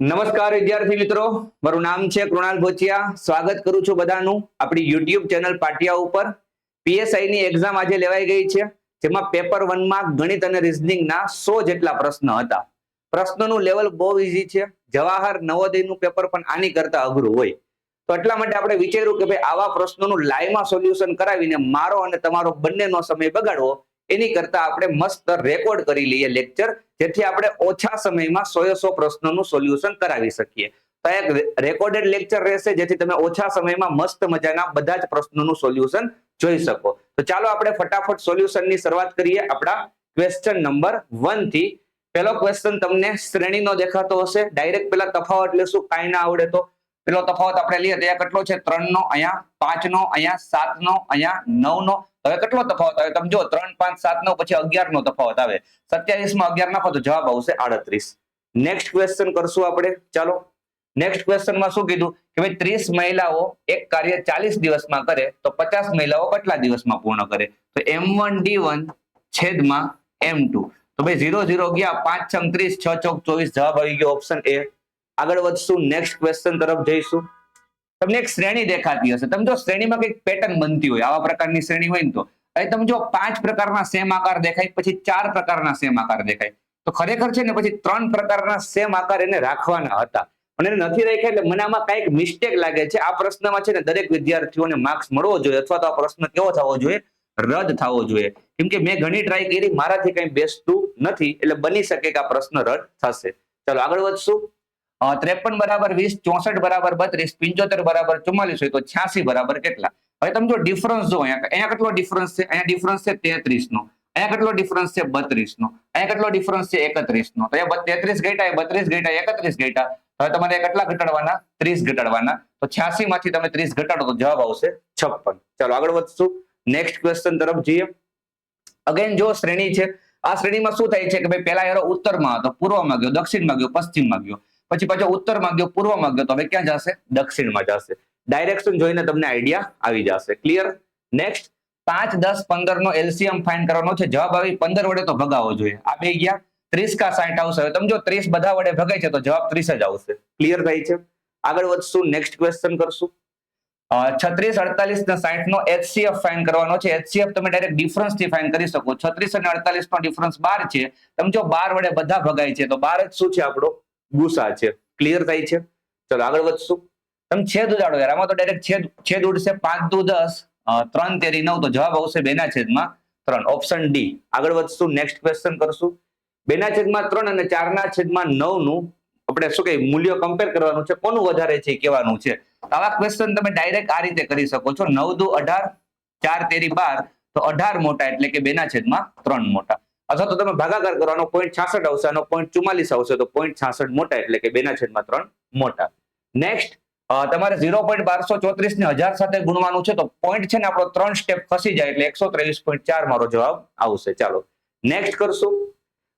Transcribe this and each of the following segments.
નમસ્કાર વિદ્યાર્થી મિત્રો, મારું નામ છે કૃણાલ ભોચિયા. સ્વાગત કરું છું બધાનું આપણી યુટ્યુબ ચેનલ પાટિયા ઉપર. પીએસઆઈ ની એક્ઝામ આજે લેવાઈ ગઈ છે, જેમાં પેપર 1 માં ગણિત અને રીઝનિંગના 100 જેટલા પ્રશ્ન હતા. પ્રશ્નોનું લેવલ બહુ ઈઝી છે. જવાહર નવોદયનું પેપર પણ આની કરતા અઘરું હોય, તો એટલા માટે આપણે વિચાર્યું કે ભાઈ આવા પ્રશ્નોનું લાઈવમાં સોલ્યુશન કરાવીને મારો અને તમારો બંનેનો સમય બગાડવો એની કરતા આપણે મસ્ત રેકોર્ડ કરી લઈએ લેક્ચર, જેથી આપણે ઓછા સમયમાં 100 પ્રશ્નોનું સોલ્યુશન કરાવી શકીએ. તો એક રેકોર્ડેડ લેક્ચર રહેશે, જેથી તમે ઓછા સમયમાં મસ્ત મજાના બધા જ પ્રશ્નોનું સોલ્યુશન જોઈ શકો. તો ચાલો આપણે ફટાફટ સોલ્યુશનની શરૂઆત કરીએ આપણા ક્વેશ્ચન નંબર 1 થી. પહેલો ક્વેશ્ચન તમને શ્રેણીનો દેખાતો હશે. ડાયરેક્ટ પેલા તફાવત લેશું, કાંઈ ના આવડે તો. પેલો તફાવત આપણે લઈએ તો કેટલો છે? 3 નો, અહીંયા 5 નો, અહીંયા 7 નો, અહીંયા 9 નો. હવે કેટલો તફાવત આવે? તમે જો 3, 5, 7, 9 પછી 11 નો તફાવત આવે. 27 માં 11 નાખો તો જવાબ આવશે 38. નેક્સ્ટ ક્વેશ્ચન કરશું આપણે. ચાલો નેક્સ્ટ ક્વેશ્ચનમાં શું કીધું કે ભાઈ 30 મહિલાઓ એક કાર્ય 40 દિવસમાં કરે તો 50 મહિલાઓ કેટલા દિવસમાં પૂર્ણ કરે? તો M1D1 છેદમાં M2. તો ભાઈ 0 0 ગયા, 5 6 30, 6 ચોક 24, જવાબ આવી ગયો ઓપ્શન એ. આગળ વધશું, નેક્સ્ટ ક્વેશ્ચન તરફ જઈશું. તમને એક શ્રેણી દેખાતી હશે. તમે જો શ્રેણીમાં કઈક પેટર્ન બનતી હોય, આવા પ્રકારની શ્રેણી હોય ને, તો અહીં તમે જો 5 પ્રકારના સેમ આકાર દેખાય, પછી 4 પ્રકારના સેમ આકાર દેખાય. તો ખરેખર છે ને પછી 3 પ્રકારના સેમ આકાર એને રાખવાના હતા, પણ એને નથી રાખ્યા. એટલે મને આમાં કઈક મિસ્ટેક લાગે છે. આ પ્રશ્નમાં છે ને દરેક વિદ્યાર્થીઓને માર્ક્સ મળવો જોઈએ, અથવા તો આ પ્રશ્ન કેવો થવો જોઈએ? રદ થવો જોઈએ. કેમ કે મેં ઘણી ટ્રાય કરી, મારાથી કઈ બેસતું નથી, એટલે બની શકે કે આ પ્રશ્ન રદ થશે. ચાલો આગળ વધશું. 53 બરાબર 20, 64 બરાબર 32, 75 બરાબર 44 હોય તો 86 બરાબર કેટલા? હવે તમે જો ડિફરન્સ જો, અહીંયા કેટલો ડિફરન્સ છે? અહીંયા ડિફરન્સ છે 33 નો, અહીંયા કેટલો ડિફરન્સ છે 32 નો, અહીંયા કેટલો ડિફરન્સ છે 31 નો. તો અહીંયા 33 ઘટ્યા, 32 ઘટ્યા, 31 ઘટ્યા. હવે તમારે કેટલા ઘટાડવાના? 30 ઘટાડવાના. તો 86 માંથી તમે 30 ઘટાડો તો જવાબ આવશે 56. ચાલો આગળ વધશું, નેક્સ્ટ ક્વેશ્ચન તરફ જઈએ. અગેન જો શ્રેણી છે, આ શ્રેણીમાં શું થાય છે કે ભાઈ પેલા એરો ઉત્તરમાં હતો, પૂર્વમાં ગયો, દક્ષિણમાં ગયો, પશ્ચિમમાં ગયો, પછી પાછો ઉત્તરમાં ગયો, પૂર્વમાં ગયો, તો હવે ક્યાં જશે? દક્ષિણમાં જશે. ડાયરેક્શન જોઈને તમને આઈડિયા આવી જશે. ક્લિયર? નેક્સ્ટ 5, 10, 15 નો એલસીએમ ફાઇન્ડ કરવાનો છે. જવાબ આવી 15 વડે તો ભગાવવો જોઈએ. આ બે ગયા, 30 કા 60 આવશે. હવે તમે જો 30 બધા વડે ભગાય છે તો જવાબ 30 જ આવશે. ક્લિયર થાય છે? આગળ વધશું, નેક્સ્ટ ક્વેશ્ચન કરશું. 36, 48 ને 60 નો HCF ફાઇન્ડ કરવાનો છે. HCF તમે ડાયરેક્ટ ડિફરન્સ થી ફાઇન્ડ કરી શકો. 36 અને 48 નો ડિફરન્સ 12 છે. તમે જો 12 વડે બધા ભગાય છે તો 12 જ શું છે? આપણો ગુસા છે. ક્લિયર થાય છે? ચલો આગળ વધશું. તમે છેદ ઉડાડો યાર, આમાં તો ડાયરેક્ટ છેદ ઉડશે. 5 દુ 10, 3 તેરી 9, તો જવાબ આવશે 2/3. Option D. આગળ વધશું, નેક્સ્ટ ક્વેશ્ચન કરશું. 2/3 અને 4/9 નું આપણે શું કહીએ મૂલ્ય કમ્પેર કરવાનું છે. કોનું વધારે છે કહેવાનું છે. આવા ક્વેશ્ચન તમે ડાયરેક્ટ આ રીતે કરી શકો છો. 9 દુ 18, 4 તેરી 12, તો 18 મોટા એટલે કે 2/3 મોટા. અથવા તો તમે ભાગાકાર કરવાનો, 0.66 આવશે, આનો 0.44 આવશે, તો 0.66 મોટા એટલે કે 2/3 મોટા. નેક્સ્ટ તમારે 0.1234 ને 1000 સાથે ગુણવાનું છે. તો પોઈન્ટ છે ને આપણો 3 સ્ટેપ ખસી જાય એટલે 123.4 મારો જવાબ આવશે. ચાલો નેક્સ્ટ કરશું.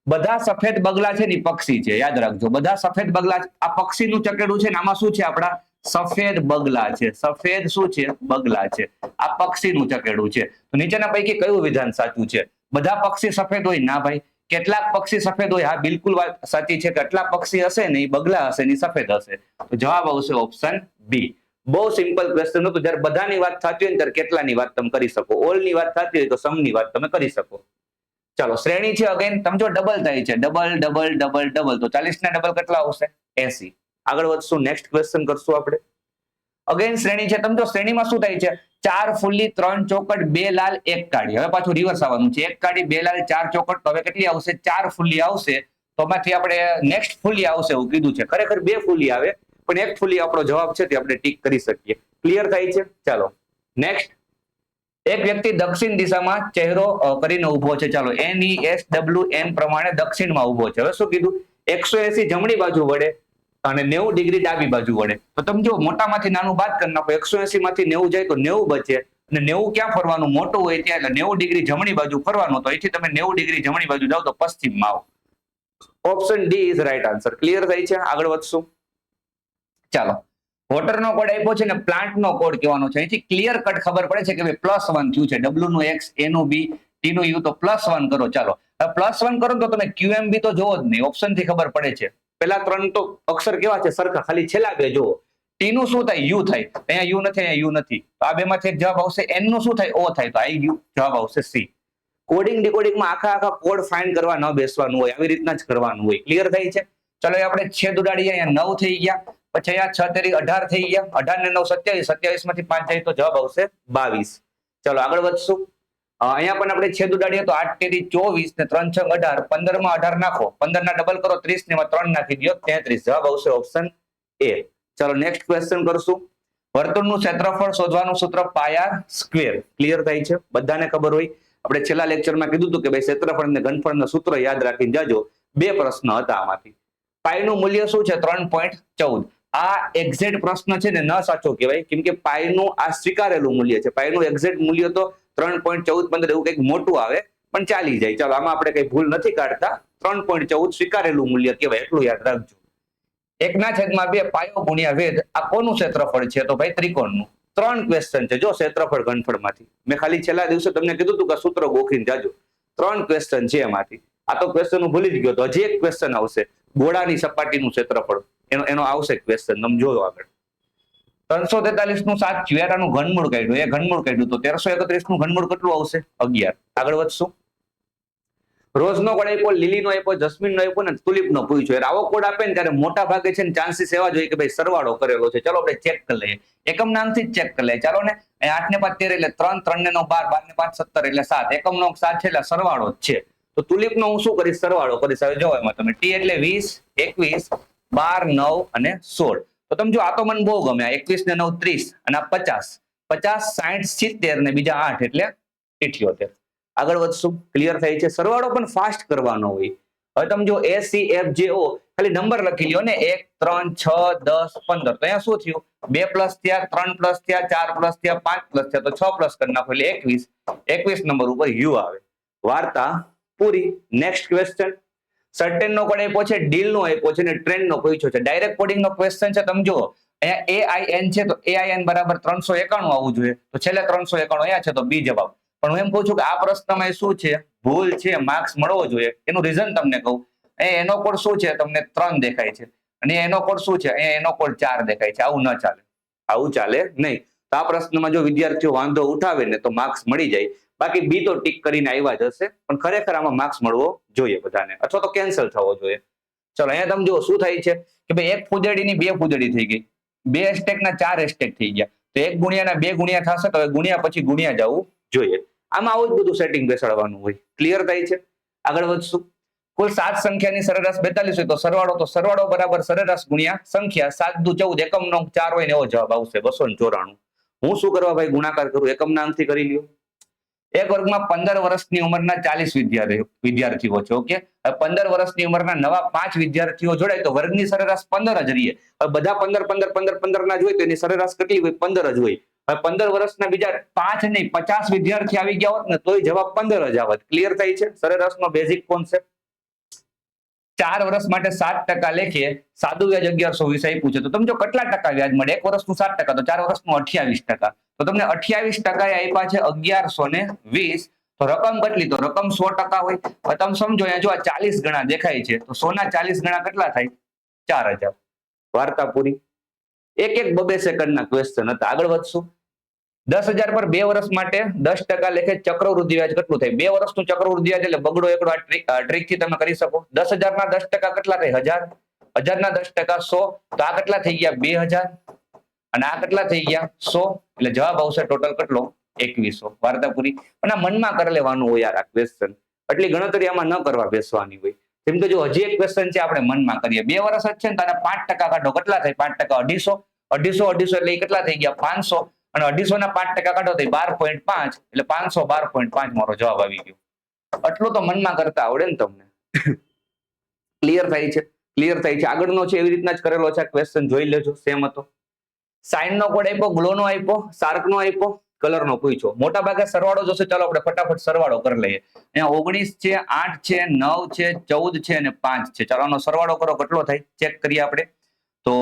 બધા સફેદ બગલા છે ને પક્ષી છે, યાદ રાખજો. બધા સફેદ બગલા, આ પક્ષીનું ચકેડું છે ને, આમાં શું છે? આપડા સફેદ બગલા છે. સફેદ શું છે? બગલા છે. આ પક્ષીનું ચકેડું છે. તો નીચેના પૈકી કયું વિધાન સાચું છે? બધા પક્ષી સફેદ હોય? ના ભાઈ, કેટલાક પક્ષી સફેદ હોય. હા, બિલકુલ વાત સાચી છે. કેટલાક પક્ષી હશે ને એ બગલા હશે ને સફેદ હશે. તો જવાબ આવશે ઓપ્શન બી. બહુ સિમ્પલ ક્વેશ્ચન હતું. જયારે બધાની વાત થતી હોય ને ત્યારે કેટલાની વાત તમે કરી શકો. ઓલ ની વાત થતી હોય તો સમની વાત તમે કરી શકો. ચાલો શ્રેણી છે. અગેન તમે જો ડબલ થાય છે, ડબલ ડબલ ડબલ ડબલ, તો 40 ના ડબલ કેટલા આવશે? 80. આગળ વધશું, નેક્સ્ટ ક્વેશ્ચન કરશું આપણે. અગેન શ્રેણી છે. તમે જો શ્રેણીમાં શું થાય છે? 4 ફૂલી, 3 ચોકટ, 2 લાલ, 1 કાળી. હવે પાછું રિવર્સ આવવાનું છે. 1 કાળી, 2 લાલ, 4 ચોકટ. તો હવે કેટલી આવશે? 4 ફૂલી આવશે. તો એમાંથી આપણે નેક્સ્ટ ફૂલી આવશે એવું કીધું છે. ખરેખર 2 ફૂલી આવે, પણ 1 ફૂલી આપણો જવાબ છે તે આપણે ટીક કરી શકીએ. ક્લિયર થાય છે? ચાલો નેક્સ્ટ. એક વ્યક્તિ દક્ષિણ દિશામાં ચહેરો કરીને ઉભો છે. ચાલો NESWN પ્રમાણે દક્ષિણમાં ઉભો છે. હવે શું કીધું? 180 જમણી બાજુ વડે અને 90 ડિગ્રી ડાબી બાજુ વડે. તો તમે જો મોટામાંથી નાનું બાદ કરી નાખો. 180 માંથી 90 જાય તો 90 બચે, અને 90 ક્યાં ફરવાનું? મોટું હોય ત્યાં. એટલે 90 ડિગ્રી જમણી બાજુ ફરવાનું. તો અહીંથી તમે 90 ડિગ્રી જમણી બાજુ જાઓ તો પશ્ચિમમાં આવો. Option D is right answer. Clear થઈ છે? આગળ વધશું. ચાલો વોટરનો કોડ આપ્યો છે ને પ્લાન્ટનો કોડ કહેવાનો છે. અહીંથી ક્લિયર કટ ખબર પડે છે કે ભાઈ +1 થયું છે. W નું X, A નું B, T નું U, તો +1 કરો. ચાલો +1 કરો તો તમે QMB તો જોવો જ નહીં, ઓપ્શન થી ખબર પડે છે. પેલા 3 તો અક્ષર કેવા છે સરખા, ખાલી છેલ્લા બે જુઓ. ટી નું શું થાય? યુ થાય. અહીંયા યુ નથી, અહીંયા યુ નથી. તો આ બેમાંથી એક જવાબ આવશે. એન નું શું થાય? ઓ થાય. તો આવી ગયું, જવાબ આવશે સી. કોડિંગ ડિકોડિંગમાં આખા કોડ ફાઇન્ડ કરવા ન બેસવાનું હોય, આવી રીતના જ કરવાનું હોય. ક્લિયર થઈ છે? ચલો આપણે છેદ ઉડાડીએ. અહીંયા 9 થઈ ગયા, પછી અહીંયા 6 તેરી 18 થઈ ગયા, 18 ને 9 27, 27 માંથી 5 જાય તો જવાબ આવશે 22. ચલો આગળ વધશું. અહીંયા પણ આપણે છેદ ઉડાડીએ તો 8 તેરી 24 ને 3 6 18, 15 માં 18 નાખો, 15 ના ડબલ કરો 30 ને એમાં 3 નાખી દો 33. જવાબ આવશે ઓપ્શન એ. ચલો નેક્સ્ટ ક્વેશ્ચન કરશું. વર્તુળનું ક્ષેત્રફળ શોધવાનું સૂત્ર પાય આર સ્ક્વેર. ક્લિયર થાય છે? બધાને ખબર હોય. આપણે છેલ્લા લેક્ચરમાં કીધું હતું કે ભાઈ ક્ષેત્રફળ અને ઘનફળનું સૂત્ર યાદ રાખીને જાજો. 2 પ્રશ્ન હતા આમાંથી. પાયનું મૂલ્ય શું છે? 3.14. આ એક્ઝેક્ટ પ્રશ્ન છે ને, ન સાચો કહેવાય, કેમ કે પાયનું આ સ્વીકારેલું મૂલ્ય છે. પાયનું એક્ઝેક્ટ મૂલ્ય તો 3.1415 એવું કંઈક મોટું આવે, પણ ચાલી જાય. ચાલો આમાં આપણે કઈ ભૂલ નથી કાઢતા. 3.14 સ્વીકારેલું મૂલ્ય કહેવાય, એટલું યાદ રાખજો. 1/2 પાયો ગુણ્યા વેધ, આ કોનું ક્ષેત્રફળ છે? તો ભાઈ ત્રિકોણનું. 3 ક્વેશ્ચન છે જો ક્ષેત્રફળ ઘનફળમાંથી. મેં ખાલી છેલ્લા દિવસે તમને કીધું હતું કે સૂત્ર ગોખીને જાજો. 3 ક્વેશ્ચન છે એમાંથી. આ તો ક્વેશ્ચન હું ભૂલી જ ગયો. તો હજી એક ક્વેશ્ચન આવશે, ગોળાની સપાટીનું ક્ષેત્રફળ. એનો આવશે ક્વેશ્ચન, તમે જોયો આગળ. 343 નું 7 ચિયારાનું ઘનમૂળ કાઢ્યું, એ ઘનમૂળ કાઢ્યું તો 1331 નું ઘનમૂળ કેટલું આવશે? 11. આગળ વધશું. રોઝનો કોડ આપ્યો, લીલીનો આપ્યો, જસ્મીનનો આપ્યો ને તુલિપનો પૂછ્યો. આવો કોડ આપે ને ત્યારે મોટા ભાગે છે ને ચાન્સીસ એવા જોઈએ કે ભાઈ સરવાળો કરેલો છે. ચલો આપણે ચેક કરી લઈએ. એકમ નામથી જ ચેક કરી લઈએ. ચાલો ને, 8 ને 5 13 એટલે 3, 3 ને 9 12, 12 ને 5 17 એટલે 7, એકમ નો 7 છે એટલે સરવાળો જ છે. તો તુલિપનો હું શું કરીશ? સરવાળો કરીશ. હવે જો એમાં તમે ટી એટલે 20, 21, 12, 9 અને 16. તો તમે જો આ તો મને બહુ ગમે. 21 ને 9 30 અને આ 50, 50 60 70 ને બીજા 8 એટલે 78. આગળ વધશું. ક્લિયર થાય છે? સરવાળો પણ ફાસ્ટ કરવાનો હોય. હવે તમે જો ACFJO ખાલી નંબર લખી લ્યો ને, 1 3 6 10 15. તો અહીંયા શું થયું? 2 પ્લસ થયા, 3 પ્લસ થયા, 4 પ્લસ થયા, 5 પ્લસ થયા, તો 6 પ્લસ કરી નાખો એટલે 21. 21 નંબર ઉપર યુ આવે. વાર્તા પૂરી. Next question. સર્ટેન નો કોડ આપ્યો છે, ડીલ નો આપ્યો છે, ને ટ્રેન્ડ નો પૂછ્યો છે. ડાયરેક્ટ કોડિંગ નો ક્વેશ્ચન છે. તમે જો અહીંયા AIN છે તો AIN બરાબર 391 આવવું જોઈએ. તો છેલ્લે 391 અહીંયા છે તો બી જવાબ. પણ હું એમ કહું છું કે આ પ્રશ્નમાં શું છે? ભૂલ છે, માર્ક્સ મળવો જોઈએ. એનું રીઝન તમને કહું. એનો કોડ શું છે? તમને 3 દેખાય છે, અને એનો કોડ શું છે? એનો કોડ 4 દેખાય છે. આવું ન ચાલે, આવું ચાલે નહીં. તો આ પ્રશ્નમાં જો વિદ્યાર્થીઓ વાંધો ઉઠાવે ને તો માર્ક્સ મળી જાય. બાકી બી તો ટીક કરીને આવ્યા જ હશે, પણ ખરેખર આમાં માર્ક્સ મળવો જોઈએ બધાને, અથવા તો કેન્સલ થવો જોઈએ. ચલો અહીંયા તમે જો શું થાય છે કે ભાઈ 1 ફૂદડીની 2 ફૂદડી થઈ ગઈ, 2 હેશટેગના 4 હેશટેગ થઈ ગયા. તો 1 ગુણ્યાના 2 ગુણ્યા થશે, તો ગુણ્યા પછી ગુણ્યા જવું જોઈએ. આમાં આવું જ બધું સેટિંગ બેસાડવાનું હોય. ક્લિયર થાય છે? આગળ વધશું. કુલ 7 સંખ્યાની સરેરાશ 42 હોય તો સરવાળો બરાબર સરેરાશ ગુણ્યા સંખ્યા. 7 દુ 14, એકમ નો 4 હોય ને એવો જવાબ આવશે 294. હું શું કરવા ભાઈ ગુણાકાર કરું? એકમના અંકથી કરી લ્યો. એક વર્ગમાં 15 વર્ષની ઉંમરના 40 વિદ્યાર્થીઓ છે. ઓકે, 15 વર્ષની ઉંમરના નવા 5 વિદ્યાર્થીઓ જોડાય તો વર્ગની સરેરાશ 15 જ રહીએ. બધા 15 15 15 15 ના જ હોય તો એની સરેરાશ કેટલી હોય? 15 જ હોય. હવે 15 વર્ષના બીજા 5 નહીં 50 વિદ્યાર્થી આવી ગયા હોત ને તોય જવાબ 15 જ આવત. ક્લિયર થાય છે? સરેરાશનો બેઝિક કોન્સેપ્ટ. 4 વર્ષ માટે 7% લેખીએ, સાદું વ્યાજ 1120 આપ્યું છે. તો તમે જો કેટલા ટકા વ્યાજ મળે? 1 વર્ષનું 7%, તો 4 વર્ષનું 28%. તો તમને 28% આપ્યા છે 1120. તો રકમ કેટલી? તો રકમ 100% હોય. હવે તમે સમજો અહીંયા જો આ 40 ગણા દેખાય છે, તો 100 ના 40 ગણા કેટલા થાય? 4000. વાર્તા પૂરી. એક 2 સેકન્ડના ક્વેશ્ચન હતા. આગળ વધશું. 10,000 પર 2 વર્ષ માટે 10% લેખે ચક્રવૃદ્ધિ વ્યાજ કેટલું થાય? 2 વર્ષનું ચક્રવૃદ્ધિ વ્યાજ એટલે બગડો એકડો. આ ટ્રીક થી તમે કરી શકો. 10,000 ના 10% કેટલા થાય? 1000. 1000 ના 10% 100. તો આ કેટલા થઈ ગયા? 2000. અને આ કેટલા થઈ ગયા? 100. એટલે જવાબ આવશે ટોટલ કેટલો? 2100. વાર્તા પૂરી. અને આ મનમાં કરી લેવાનું હોય યાર આ ક્વેશ્ચન. એટલી ગણતરી આમાં ન કરવા બેસવાની હોય. જેમ કે જો હજી એક ક્વેશ્ચન છે, આપણે મનમાં કરીએ. 2 વર્ષ જ છે ને, તો 5% કાઢો. કેટલા થાય? 5% 250. એટલે એ કેટલા થઈ ગયા? 500. અને 250 ના 5% કાઢો તો 12.5. એટલે 512.5 મારો જવાબ આવી ગયો. આટલું તો મનમાં કરતા આવડે ને તમને. ક્લિયર થાય છે? ક્લિયર થાય છે? આગળનો છે એવી રીતના જ કરેલો છે. ક્વેશ્ચન જોઈ લેજો, સેમ હતો. સાઇન નો કોડ આપ્યો, ગ્લો નો આપ્યો, શાર્ક નો આપ્યો, કલર નો પૂછ્યો. મોટા ભાગે સરવાળો જોશે. ચાલો આપણે ફટાફટ સરવાળો કરી લઈએ. અહીંયા 19 છે, 8 છે, 9 છે, 14 છે અને 5 છે. ચાલો આનો સરવાળો કરો, કેટલો થાય ચેક કરીએ આપણે. તો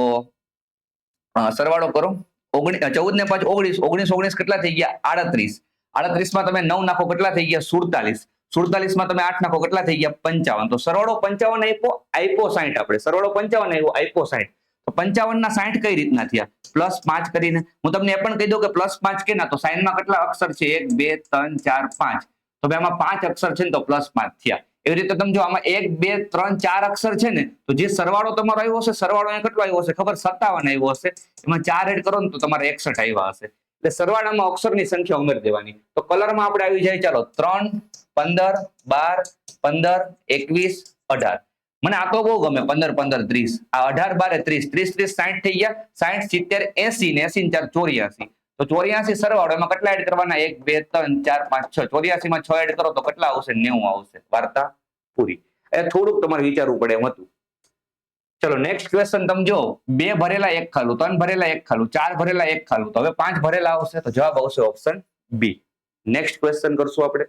સરવાળો કરો. 14 ને 5 19, 19 કેટલા થઈ ગયા? 38. 38 માં તમે 9 નાખો, કેટલા થઈ ગયા? 47. 47 માં તમે 8 નાખો કેટલા થઈ ગયા 55. તો સરવાળો 55 આપ્યો 60 આપણે સરવાળો 55 આપ્યો 60. તો 55 ના 60 કઈ રીતના થયા +5 કરીને. હું તમને એ પણ કહી દઉં કે +5 કેના તો સાઈનમાં કેટલા અક્ષર છે 1 2 3 4 5. તો ભાઈ આમાં 5 અક્ષર છે ને તો +5 થયા. એવી રીતે તમે જો આમાં 1 2 3 4 અક્ષર છે ને તો જે સરવાળો તમારો આવ્યો હશે સરવાળો અહીંયા કેટલો આવ્યો હશે ખબર 57 આવ્યો હશે. એમાં 4 એડ કરો ને તો તમારે 61 આવ્યા હશે. એટલે સરવાળામાં અક્ષરની સંખ્યા ઉમેરી દેવાની. તો કલરમાં આપણે આવી જાય ચાલો 3 15 12 15 21 18. મને આ તો બહુ ગમે 15 15 30. આ 18 12 30 30 30 60 થઈ ગયા. 60 70 80 ને 80 ને 4 84. તો 84 સરવાળો એમાં કેટલા એડ કરવાના 1 2 3 4 5 6. 84 માં 6 એડ કરો તો કેટલા આવશે 90 આવશે. વાર્તા પૂરી. એ થોડુંક તમારે વિચારવું પડે એમ હતું. ચલો નેક્સ્ટ ક્વેશ્ચન તમે જો 2 ભરેલા 1 ખાલું 3 ભરેલા 1 ખાલું 4 ભરેલા 1 ખાલું તો હવે 5 ભરેલા આવશે. તો જવાબ આવશે ઓપ્શન બી. નેક્સ્ટ ક્વેશ્ચન કરશું આપણે.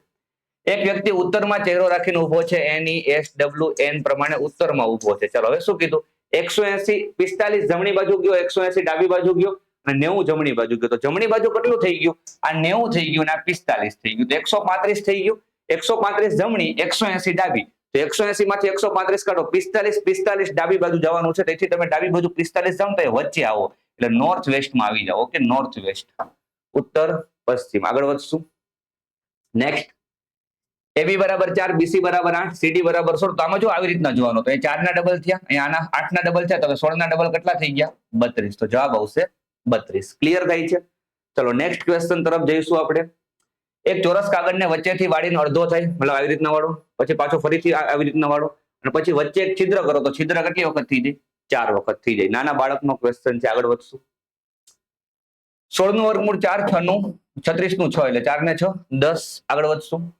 એક વ્યક્તિ ઉત્તરમાં ચહેરો રાખીને ઉભો છે NESWN પ્રમાણે ઉત્તરમાં ઉભો છે. ચાલો હવે શું કીધું 180 45 જમણી બાજુ ગયો 180 ડાબી બાજુ ગયો અને 90 જમણી બાજુ ગયો. તો જમણી બાજુ કેટલું થઈ ગયું આ 90 થઈ ગયું અને આ 45 થઈ ગયું. તો 135 થઈ ગયું. 135 જમણી 180 ડાબી. તો 180 માંથી 135 કાઢો 45 45 ડાબી બાજુ જવાનું છે. તેથી તમે ડાબી બાજુ 45 જાવ તો વચ્ચે આવો એટલે નોર્થ વેસ્ટમાં આવી જાઓ. ઓકે નોર્થ વેસ્ટ ઉત્તર પશ્ચિમ. આગળ વધશું. નેક્સ્ટ AB બરાબર 4 BC બરાબર 8 CD બરાબર 16. તો આમાં જો આવી રીતના જોવાનું. તો એ 4 ના ડબલ થયા અહીંયા આના 8 ના ડબલ થયા તો 16 ના ડબલ કેટલા થઈ ગયા 32. તો જવાબ આવશે 32. ક્લિયર થાય છે. ચલો નેક્સ્ટ ક્વેશ્ચન તરફ જઈશું આપણે. એક ચોરસ કાગળને વચ્ચેથી વાળીને અડધો થાય મતલબ આવી રીતના વાળો પછી પાછો ફરીથી આવી રીતના વાળો અને પછી વચ્ચે એક છિદ્ર કરો તો છિદ્ર કેટલી વખત થઈ જાય 4 વખત થઈ જાય. નાના બાળકનો ક્વેશ્ચન છે. આગળ વધશું. 16 નું વર્ગમૂળ 4 6 નું 36 નું 6 એટલે 4 ને 6 10. આગળ વધશું.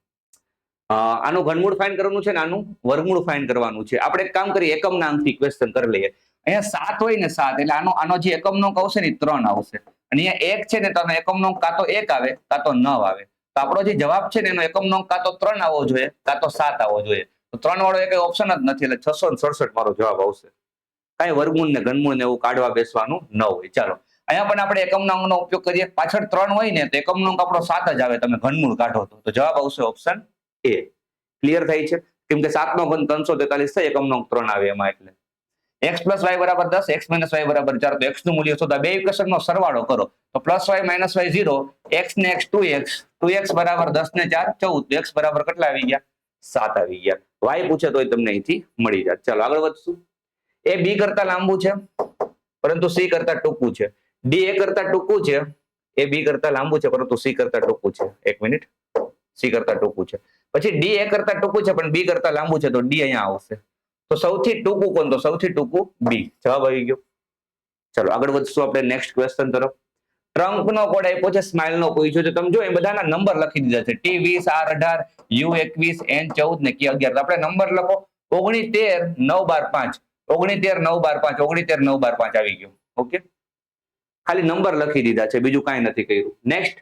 આનું ઘનમૂળ ફાઇન્ડ કરવાનું છે ને આનું વર્ગમૂળ ફાઇન્ડ કરવાનું છે. આપણે એક કામ કરીએ એકમના અંકથી ક્વેશ્ચન કરી લઈએ. અહીંયા 7 હોય ને 7 એટલે આનો જે એકમનો અંક આવશે ને 3 આવશે અને અહીંયા 1 છે ને તો એકમનો અંક કાં તો 1 આવે કાં તો 9 આવે. તો આપણો જે જવાબ છે ને એનો એકમનો અંક કાં તો 3 આવવો જોઈએ કાં તો 7 આવવો જોઈએ. તો 3 વાળો એક ઓપ્શન જ નથી એટલે 667 મારો જવાબ આવશે. કાંઈ વર્ગમૂળ ને ઘનમૂળ ને એવું કાઢવા બેસવાનું ન હોય. ચાલો અહીંયા પણ આપણે એકમના અંકનો ઉપયોગ કરીએ. પાછળ 3 હોય ને તો એકમનો અંક આપણો 7 જ આવે. તમે ઘનમૂળ કાઢો તો જવાબ આવશે ઓપ્શન એ. ક્લિયર થાય છે. કેમ કે 7 નો ઘન 343 થાય એકમનો અંક 3 આવે એમાં. એટલે x + y = 10 x - y = 4. તો x નું મૂલ્ય શોધો. બે ઇક્વેશનનો સરવાળો કરો તો +y - y 0 x ને x 2x 2x = 10 ને 4 14. x બરાબર કેટલા આવી ગયા 7 આવી ગયા. y પૂછે તોય તમને અહીંથી મળી જાય. ચાલો આગળ વધશું. a b કરતા લાંબુ છે પરંતુ c કરતા ટૂંકું છે. d a કરતા ટૂંકું છે a b કરતા લાંબુ છે પરંતુ c કરતા ટૂંકું છે. એક મિનિટ c કરતા ટૂંકું છે. પછી d a કરતા ટૂંકું છે પણ b કરતા લાંબુ છે તો d અહીંયા આવશે. તો સૌથી ટૂંકું કોણ તો સૌથી ટૂંકું b. જવાબ આવી ગયો. ચલો આગળ વધશું આપણે નેક્સ્ટ ક્વેશ્ચન તરફ. ટ્રંકનો કોડ આપ્યો છે સ્માઇલ નો પૂછ્યો છે. તમે જો એ બધાના નંબર લખી દીધા છે T20 R18 U21 N14 ને K11. તો આપણે નંબર લખો 69 9 12 5 69 9 12 5 69 9 12 5 આવી ગયો. ઓકે ખાલી નંબર લખી દીધા છે બીજું કાંઈ નથી કર્યું. નેક્સ્ટ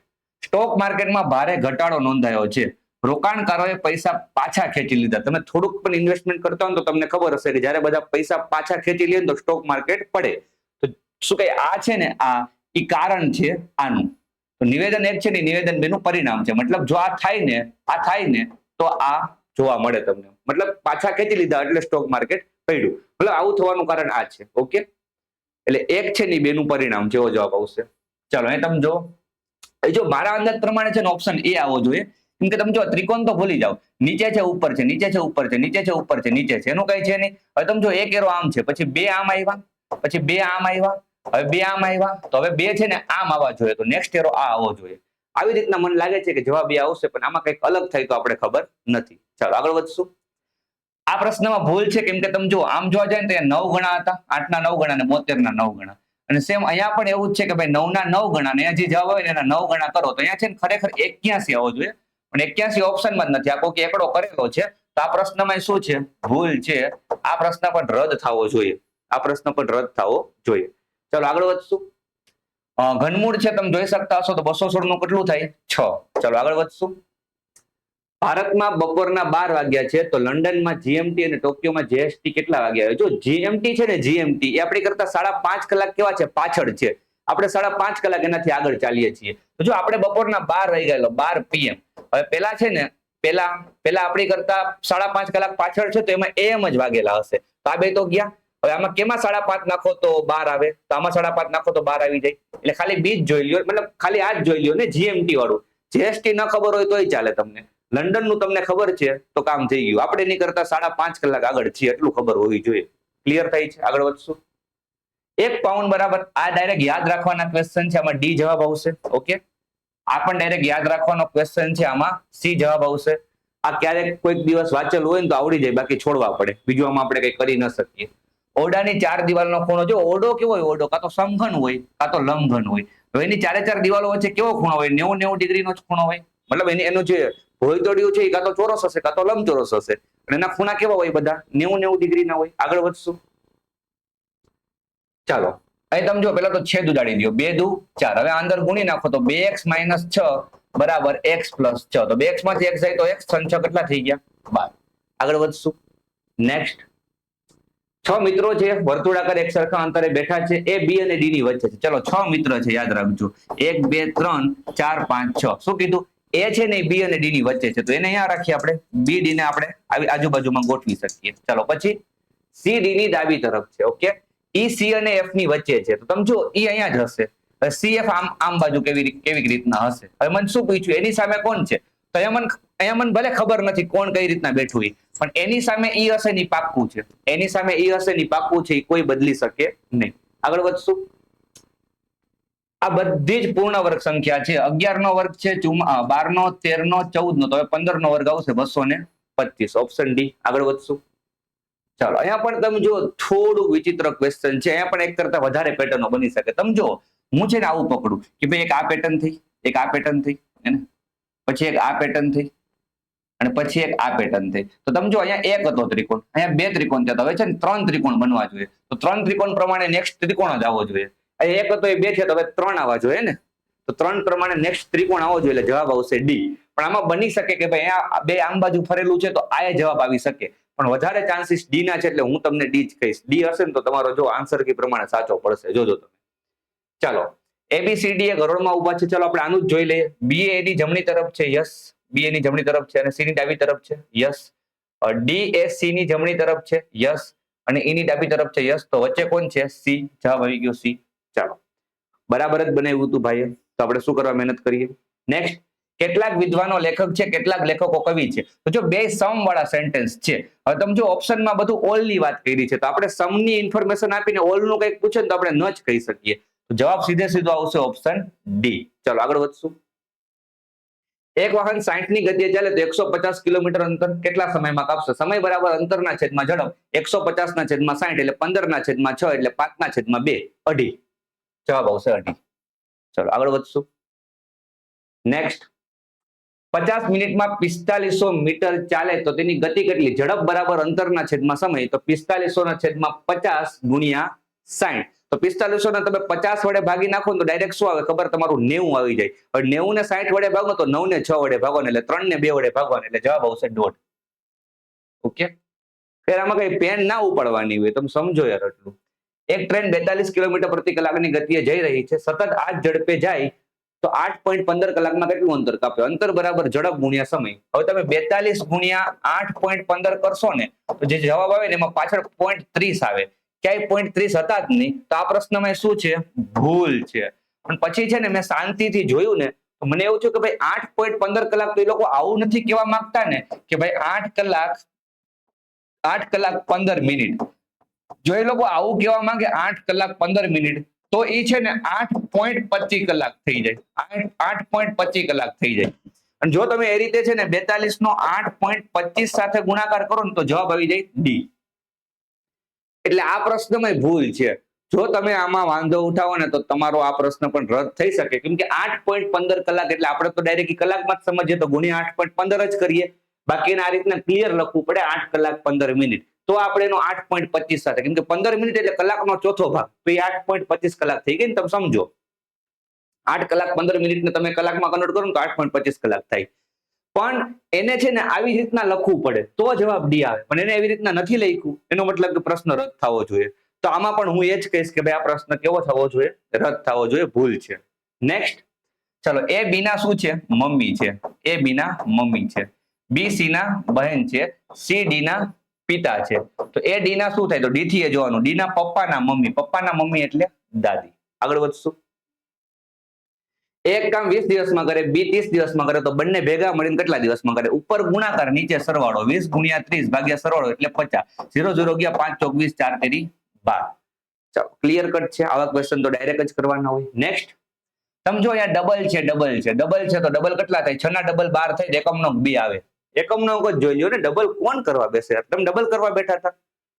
સ્ટોક માર્કેટમાં ભારે ઘટાડો નોંધાયો છે. રોકાણકારોએ પૈસા પાછા ખેંચી લીધા. તમે થોડુંક પણ ઇન્વેસ્ટમેન્ટ કરતા હો તો તમને ખબર હશે કે જ્યારે બધા પૈસા પાછા ખેંચી લે તો સ્ટોક માર્કેટ પડે. તો શું કહે આ છે ને આ ઈ કારણ છે આનું. તો નિવેદન 1 છે ને નિવેદન 2 નું પરિણામ છે. મતલબ જો આ થાય ને તો આ જોવા મળે તમને. મતલબ પાછા ખેંચી લીધા એટલે સ્ટોક માર્કેટ પડ્યું. મતલબ આવું થવાનું કારણ આ છે. ઓકે એટલે 1 છે ને 2 નું પરિણામ જેવો જવાબ આવશે. ચાલો અહીં તમે જો જો મારા અંદાજ પ્રમાણે છે ને ઓપ્શન એ આવવો જોઈએ. કેમ કે તમે જો ત્રિકોણ તો ભૂલી જાઓ. નીચે છે ઉપર છે નીચે છે ઉપર છે નીચે છે ઉપર છે નીચે છે એનું કઈ છે નહીં. હવે તમે જો એક એરો આમ છે પછી 2 આમ આવ્યા પછી 2 આમ આવ્યા હવે 2 આમ આવ્યા તો હવે 2 છે ને આમ આવવા જોઈએ. તો નેક્સ્ટ એરો આ આવવો જોઈએ. આવી રીતના મને લાગે છે કે જવાબ એ આવશે પણ આમાં કંઈક અલગ થાય તો આપણે ખબર નથી. ચાલો આગળ વધશું. આ પ્રશ્નમાં ભૂલ છે કેમ કે તમે જો આમ જોવા જાય ને તો 9 ગણા હતા 8 ના 9 ગણા અને 72 ના 9 ગણા. અને સેમ અહીંયા પણ એવું જ છે કે ભાઈ 9 ના 9 ગણા અને અહીંયા જે જવાબ આવે ને એના 9 ગણા કરો તો અહીંયા છે ને ખરેખર 81 આવવો જોઈએ પણ 81 ઓપ્શનમાં જ નથી. આ કોઈ એકડો કરેલો છે તો આ પ્રશ્નમાં શું છે ભૂલ છે. આ પ્રશ્ન પણ રદ થવો જોઈએ. આ પ્રશ્ન પણ રદ થવો જોઈએ. ચાલો આગળ વધશું. ઘનમૂળ છે તમે જોઈ શકતા હશો તો 216 નું કેટલું થાય 6. ચાલો આગળ વધશું. ભારતમાં બપોરના 12 વાગ્યા છે તો લંડનમાં GMT અને ટોક્યોમાં JST કેટલા વાગ્યા? જો GMT છે ને GMT એ આપણી કરતા 5.5 કલાક કેવા છે પાછળ છે. આપણે 5.5 કલાક એનાથી આગળ ચાલીએ છીએ. તો જો આપણે બપોરના 12 વાગ્યા 12 PM હવે પેલા છે ને પેલા આપણી કરતા 5.5 કલાક પાછળ છે તો એમાં AM જ વાગેલા હશે, તો આ બે તો ગયા. હવે આમાં કેમાં 5.5 નાખો તો 12 આવે, તો આમાં 5.5 નાખો તો 12 આવી જાય. એટલે ખાલી બીજ જોઈ લ્યો, મતલબ ખાલી આ જ જોઈ લ્યો ને, GMT વાળું. GST ન ખબર હોય તોય ચાલે તમને. લંડન નું તમને ખબર છે તો કામ થઈ ગયું. આપણે એની કરતા 5.5 કલાક આગળ છીએ એટલું ખબર હોવી જોઈએ. ક્લિયર થાય છે? આગળ વધશું. 1 પાઉન્ડ બરાબર, આ ડાયરેક્ટ યાદ રાખવાના ક્વેશ્ચન છે, આમાં ડી જવાબ આવશે. ઓકે, આ પણ ડાયરેક્ટ યાદ રાખવાનો ક્વેશ્ચન છે, આમાં સી જવાબ આવશે. આ ક્યારેક કોઈક દિવસ વાંચેલું હોય ને તો આવડી જાય, બાકી છોડવા પડે. બીજું આમાં આપણે કઈ કરી ન શકીએ. ઓરડાની 4 દિવાલનો ખૂણો, જો ઓરડો કેવો હોય, ઓરડો કાં તો સમઘન હોય કાં તો લંબઘન હોય. હવે એની 4 દિવાલો વચ્ચે કેવો ખૂણો હોય? 90 ડિગ્રીનો જ ખૂણો હોય. મતલબ એનું જે ભોયતોડિયું છે એ કાં તો ચોરસ હશે કાં તો લંબચોરસ હશે. અને એના ખૂણા કેવા હોય? બધા 90 ડિગ્રીના હોય. આગળ વધશું. ચાલો, અહીં તમે જો પેલા તો છેદ ઉડાડી દો, 2 દુ 4. હવે અંદર ગુણી નાખો તો 2x - 6 બરાબર x + 6. તો 2x માંથી x જાય તો x, 6 કેટલા થઈ ગયા? 12. આગળ વધશું. નેક્સ્ટ, 6 મિત્રો છે, વર્તુળાકાર એક સરખા અંતરે બેઠા છે. એ બી અને ડી ની વચ્ચે છે. ચલો 6 મિત્ર છે, યાદ રાખજો. 1 2 3 4 5 6. શું કીધું? એ છે ને બી અને ડી ની વચ્ચે છે, તો એને અહીંયા રાખીએ આપણે. બી ડી ને આપણે આવી આજુબાજુમાં ગોઠવી શકીએ. ચાલો પછી સી ડી ની ડાબી તરફ છે. ઓકે, ઈ સી અને એફ ની વચ્ચે છે, તો તમે જો ઈ અહીંયા જ હશે. સી એફ આમ બાજુ કેવી રીતના હશે? હવે મને શું પૂછ્યું? એની સામે કોણ છે? તો અહીંયા મને ભલે ખબર નથી કોણ કઈ રીતના બેઠું, પણ એની સામે ઈ હશે ની પાક્કું છે. એની સામે ઈ હશે ની પાક્કું છે, કોઈ બદલી શકે નહીં. આગળ વધશું. આ બધી જ પૂર્ણ વર્ગ સંખ્યા છે. 11 નો વર્ગ છે, 12 નો, 13 નો, 14 નો, તો હવે 15 નો વર્ગ આવશે, 225. Option D. આગળ વધશું. ચાલો, અહીંયા પણ તમે જો થોડું વિચિત્ર ક્વેશ્ચન છે. અહીંયા પણ એક કરતા વધારે પેટર્નો બની શકે. તમે જો હું છે ને આવું પકડું કે ભાઈ એક આ પેટર્ન થઈ, એક આ પેટર્ન થઈ, પછી એક આ પેટર્ન થઈ, અને પછી એક આ પેટર્ન થઈ. તો તમે જો અહીંયા એક હતો ત્રિકોણ, અહીંયા 2 ત્રિકોણ થયા, હવે છે ને 3 ત્રિકોણ બનવા જોઈએ. તો 3 ત્રિકોણ પ્રમાણે નેક્સ્ટ ત્રિકોણ જ આવવો જોઈએ. એક હતો એ 2 છે, તો હવે 3 આવવા જોઈએ ને. તો 3 પ્રમાણે નેક્સ્ટ ત્રિકોણ આવવો જોઈએ, એટલે જવાબ આવશે ડી. પણ આમાં બની શકે કે ભાઈ અહીંયા 2 આમ બાજુ ફરેલું છે, તો આ જવાબ આવી શકે, પણ વધારે ચાન્સીસ ડી ના છે, એટલે હું તમને ડી જ કહીશ. ડી હશે ને તો તમારો જો આન્સર કી પ્રમાણે સાચો પડશે, જોજો તમે. ચાલો, એબીસીડી એ હરોળમાં ઉભા છે. ચાલો આપણે આનું જ જોઈ લઈએ. બી એ ની જમણી તરફ છે, યસ. બી એ ની જમણી તરફ છે, અને સી ની ડાબી તરફ છે, યસ. ડી એ સી ની જમણી તરફ છે, યસ. અને ઈ ની ડાબી તરફ છે, યસ. તો વચ્ચે કોણ છે? સી. જવાબ આવી ગયો સી. ચાલો, બરાબર જ બનાવ્યું હતું ભાઈએ. તો આપણે શું કરવા મહેનત કરીએ. નેક્સ્ટ, કેટલાક વિદ્વાનો લેખક છે, કેટલાક લેખકો કવિ છે. તો જો બે સમ વાળા સેન્ટેન્સ છે. હવે તમે જો ઓપ્શનમાં બધું ઓલ ની વાત કરી છે, તો આપણે સમ ની ઇન્ફોર્મેશન આપીને ઓલ નું કંઈક પૂછે ને તો આપણે ન જ કહી શકીએ. તો જવાબ સીધો આવશે ઓપ્શન ડી. ચાલો આગળ વધશું. એક વાહન 60 ની ગતિએ ચાલે તો 150 કિલોમીટર અંતર કેટલા સમયમાં કાપશે? સમય બરાબર અંતરના છેદમાં ઝડપ, 150 ના છેદમાં 60 એટલે 15 ના છેદમાં 6 એટલે 5 ના છેદમાં 2, અઢી. જવાબ આવશે અઢી. ચલો આગળ વધશું. નેક્સ્ટ, 50 મિનિટમાં 4500 મીટર ચાલે તો તેની ગતિ કેટલી? ઝડપ બરાબર અંતરના છેદમાં સમય, તો 4500 ના છેદમાં 50 ગુણ્યા 60. તો 4500 ને તમે 50 વડે ભાગી નાખો તો ડાયરેક્ટ શું આવે ખબર? તમારું 90 આવી જાય. હવે 90 ને 60 વડે ભાગો તો 9 ને 6 વડે ભાગો, એટલે 3 ને 2 વડે ભાગો, એટલે જવાબ આવશે 1.5. ઓકે, આમાં કઈ પેન ના ઉપાડવાની હોય, તમે સમજો યાર એટલું. એક ટ્રેન 42 કિલોમીટર પ્રતિ કલાકની ગતિએ જઈ રહી છે. સતત આ જ ઝડપે જાય તો 8.15 કલાકમાં કેટલું અંતર કાપે? અંતર બરાબર ઝડપ ગુણ્યા સમય. હવે તમે 42 ગુણ્યા 8.15 કરશો ને તો જે જવાબ આવે ને એમાં પાછળ 0.30 આવે. ક્યાંય 0.30 હતા જ નહીં. તો આ પ્રશ્નમાં શું છે? ભૂલ છે. પણ પછી છે ને મેં શાંતિથી જોયું ને તો મને એવું થયું કે ભાઈ 8.15 કલાક, તો એ લોકો આવું નથી કહેવા માંગતા ને કે ભાઈ 8 કલાક 15 મિનિટ. જો એ લોકો આવું કહેવા માંગે 8 કલાક 15 મિનિટ, તો એ છે ને 8.25 કલાક થઈ જાય. 8.25 કલાક થઈ જાય. અને જો તમે એ રીતે છે ને 42 નો 8.25 સાથે ગુણાકાર કરો ને તો જવાબ આવી જાય ડી. એટલે આ પ્રશ્નમાં ભૂલ છે. જો તમે આમાં વાંધો ઉઠાવો ને તો તમારો આ પ્રશ્ન પણ રદ થઈ શકે, કેમ કે 8.15 કલાક એટલે આપણે તો ડાયરેક્ટ કલાકમાં જ સમજીએ તો ગુણ્યા 8.15 જ કરીએ. બાકી આ રીતના ક્લિયર લખવું પડે 8 કલાક 15 મિનિટ. તો આપણે એનો 8.25 સાથે, કેમ કે 15 મિનિટ એટલે કલાકનો ચોથો ભાગ, તો એ 8.25 કલાક થઈ ગઈ ને. તમે સમજો 8 કલાક 15 મિનિટ ને તમે કલાકમાં કન્વર્ટ કરો તો 8.25 કલાક થાય. પણ એને છે ને આવી રીતના લખવું પડે તો જવાબ ડી આવે, પણ એને એવી રીતના નથી લખ્યું, એનો મતલબ કે પ્રશ્ન રદ થવો જોઈએ. તો આમાં પણ હું એ જ કહીશ કે ભાઈ આ પ્રશ્ન કેવો થવો જોઈએ? રદ થવો જોઈએ, ભૂલ છે. નેક્સ્ટ, ચલો એ બીના શું છે? મમ્મી છે. એ બીના મમ્મી છે. બી સી ના બહેન છે, સી ડી ના પિતા છે. તો એ ડી ના શું થાય? તો ડી થી એ જોવાનું. ડી ના પપ્પાના મમ્મી, પપ્પાના મમ્મી એટલે દાદી. આગળ વધશું. એક કામ 20 દિવસમાં કરે, બી 30 દિવસમાં કરે, તો બંને ભેગા મળીને કેટલા દિવસમાં કરે? ઉપર ગુણાકાર, નીચે સરવાળો. 20 ગુણ્યા 30 ભાગ્યા સરવાળો એટલે 50. 0 0 ગયા 5 ચોક 20, 4 તેરી 12. ચાલો, ક્લિયર કટ છે. આવા ક્વેશ્ચન તો ડાયરેક્ટ જ કરવાના હોય. નેક્સ્ટ સમજો, અહીંયા ડબલ છે, ડબલ છે, ડબલ છે, તો ડબલ કેટલા થાય? 6 ના ડબલ 12 થાય, એકમનો 2 આવે. એકમનો જ જોઈ લો ને, ડબલ કોણ કરવા બેસે? તમે ડબલ કરવા બેઠા હતા?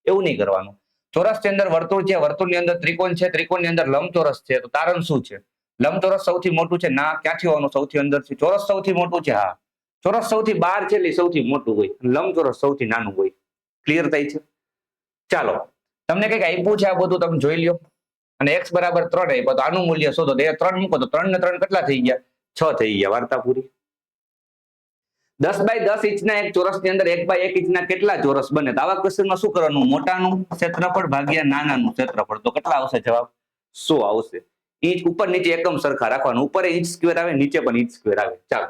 એવું નહીં કરવાનું. ચોરસની અંદર વર્તુળ છે, વર્તુળની અંદર ત્રિકોણ છે, ત્રિકોણની અંદર લંબચોરસ છે, તો તારણ શું છે? લંબચોરસ સૌથી મોટું છે. ના, ક્યાંથી હોવાનું? સૌથી અંદરથી. ચોરસ સૌથી મોટું છે. હા, ચોરસ સૌથી બહાર છે એટલે સૌથી મોટું હોય, લંબચોરસ સૌથી નાનું હોય. ક્લિયર થાય છે? ચાલો, તમને કઈક આપ્યું છે, આ બધું તમે જોઈ લ્યો. અને x બરાબર 3 આપ્યો, તો આનું મૂલ્ય શોધો. તો એ 3 મૂકો તો 3 ને 3 કેટલા થઈ ગયા? 6 થઈ ગયા. વાર્તા પૂરી. 10 બાય 10 ઇંચના એક ચોરસની અંદર 1 બાય 1 ઇંચના કેટલા ચોરસ બને? તો આવા ક્વેશ્ચનમાં શું કરવાનું? મોટાનું ક્ષેત્રફળ ભાગ્યા નાનાનું ક્ષેત્રફળ. તો કેટલા આવશે જવાબ? 100 આવશે. ઇંચ ઉપર નીચે એકમ સરખા રાખવાનું. ઉપર ઇંચ સ્ક્વેર આવે, નીચે પણ ઇંચ સ્ક્વેર આવે. ચાલો,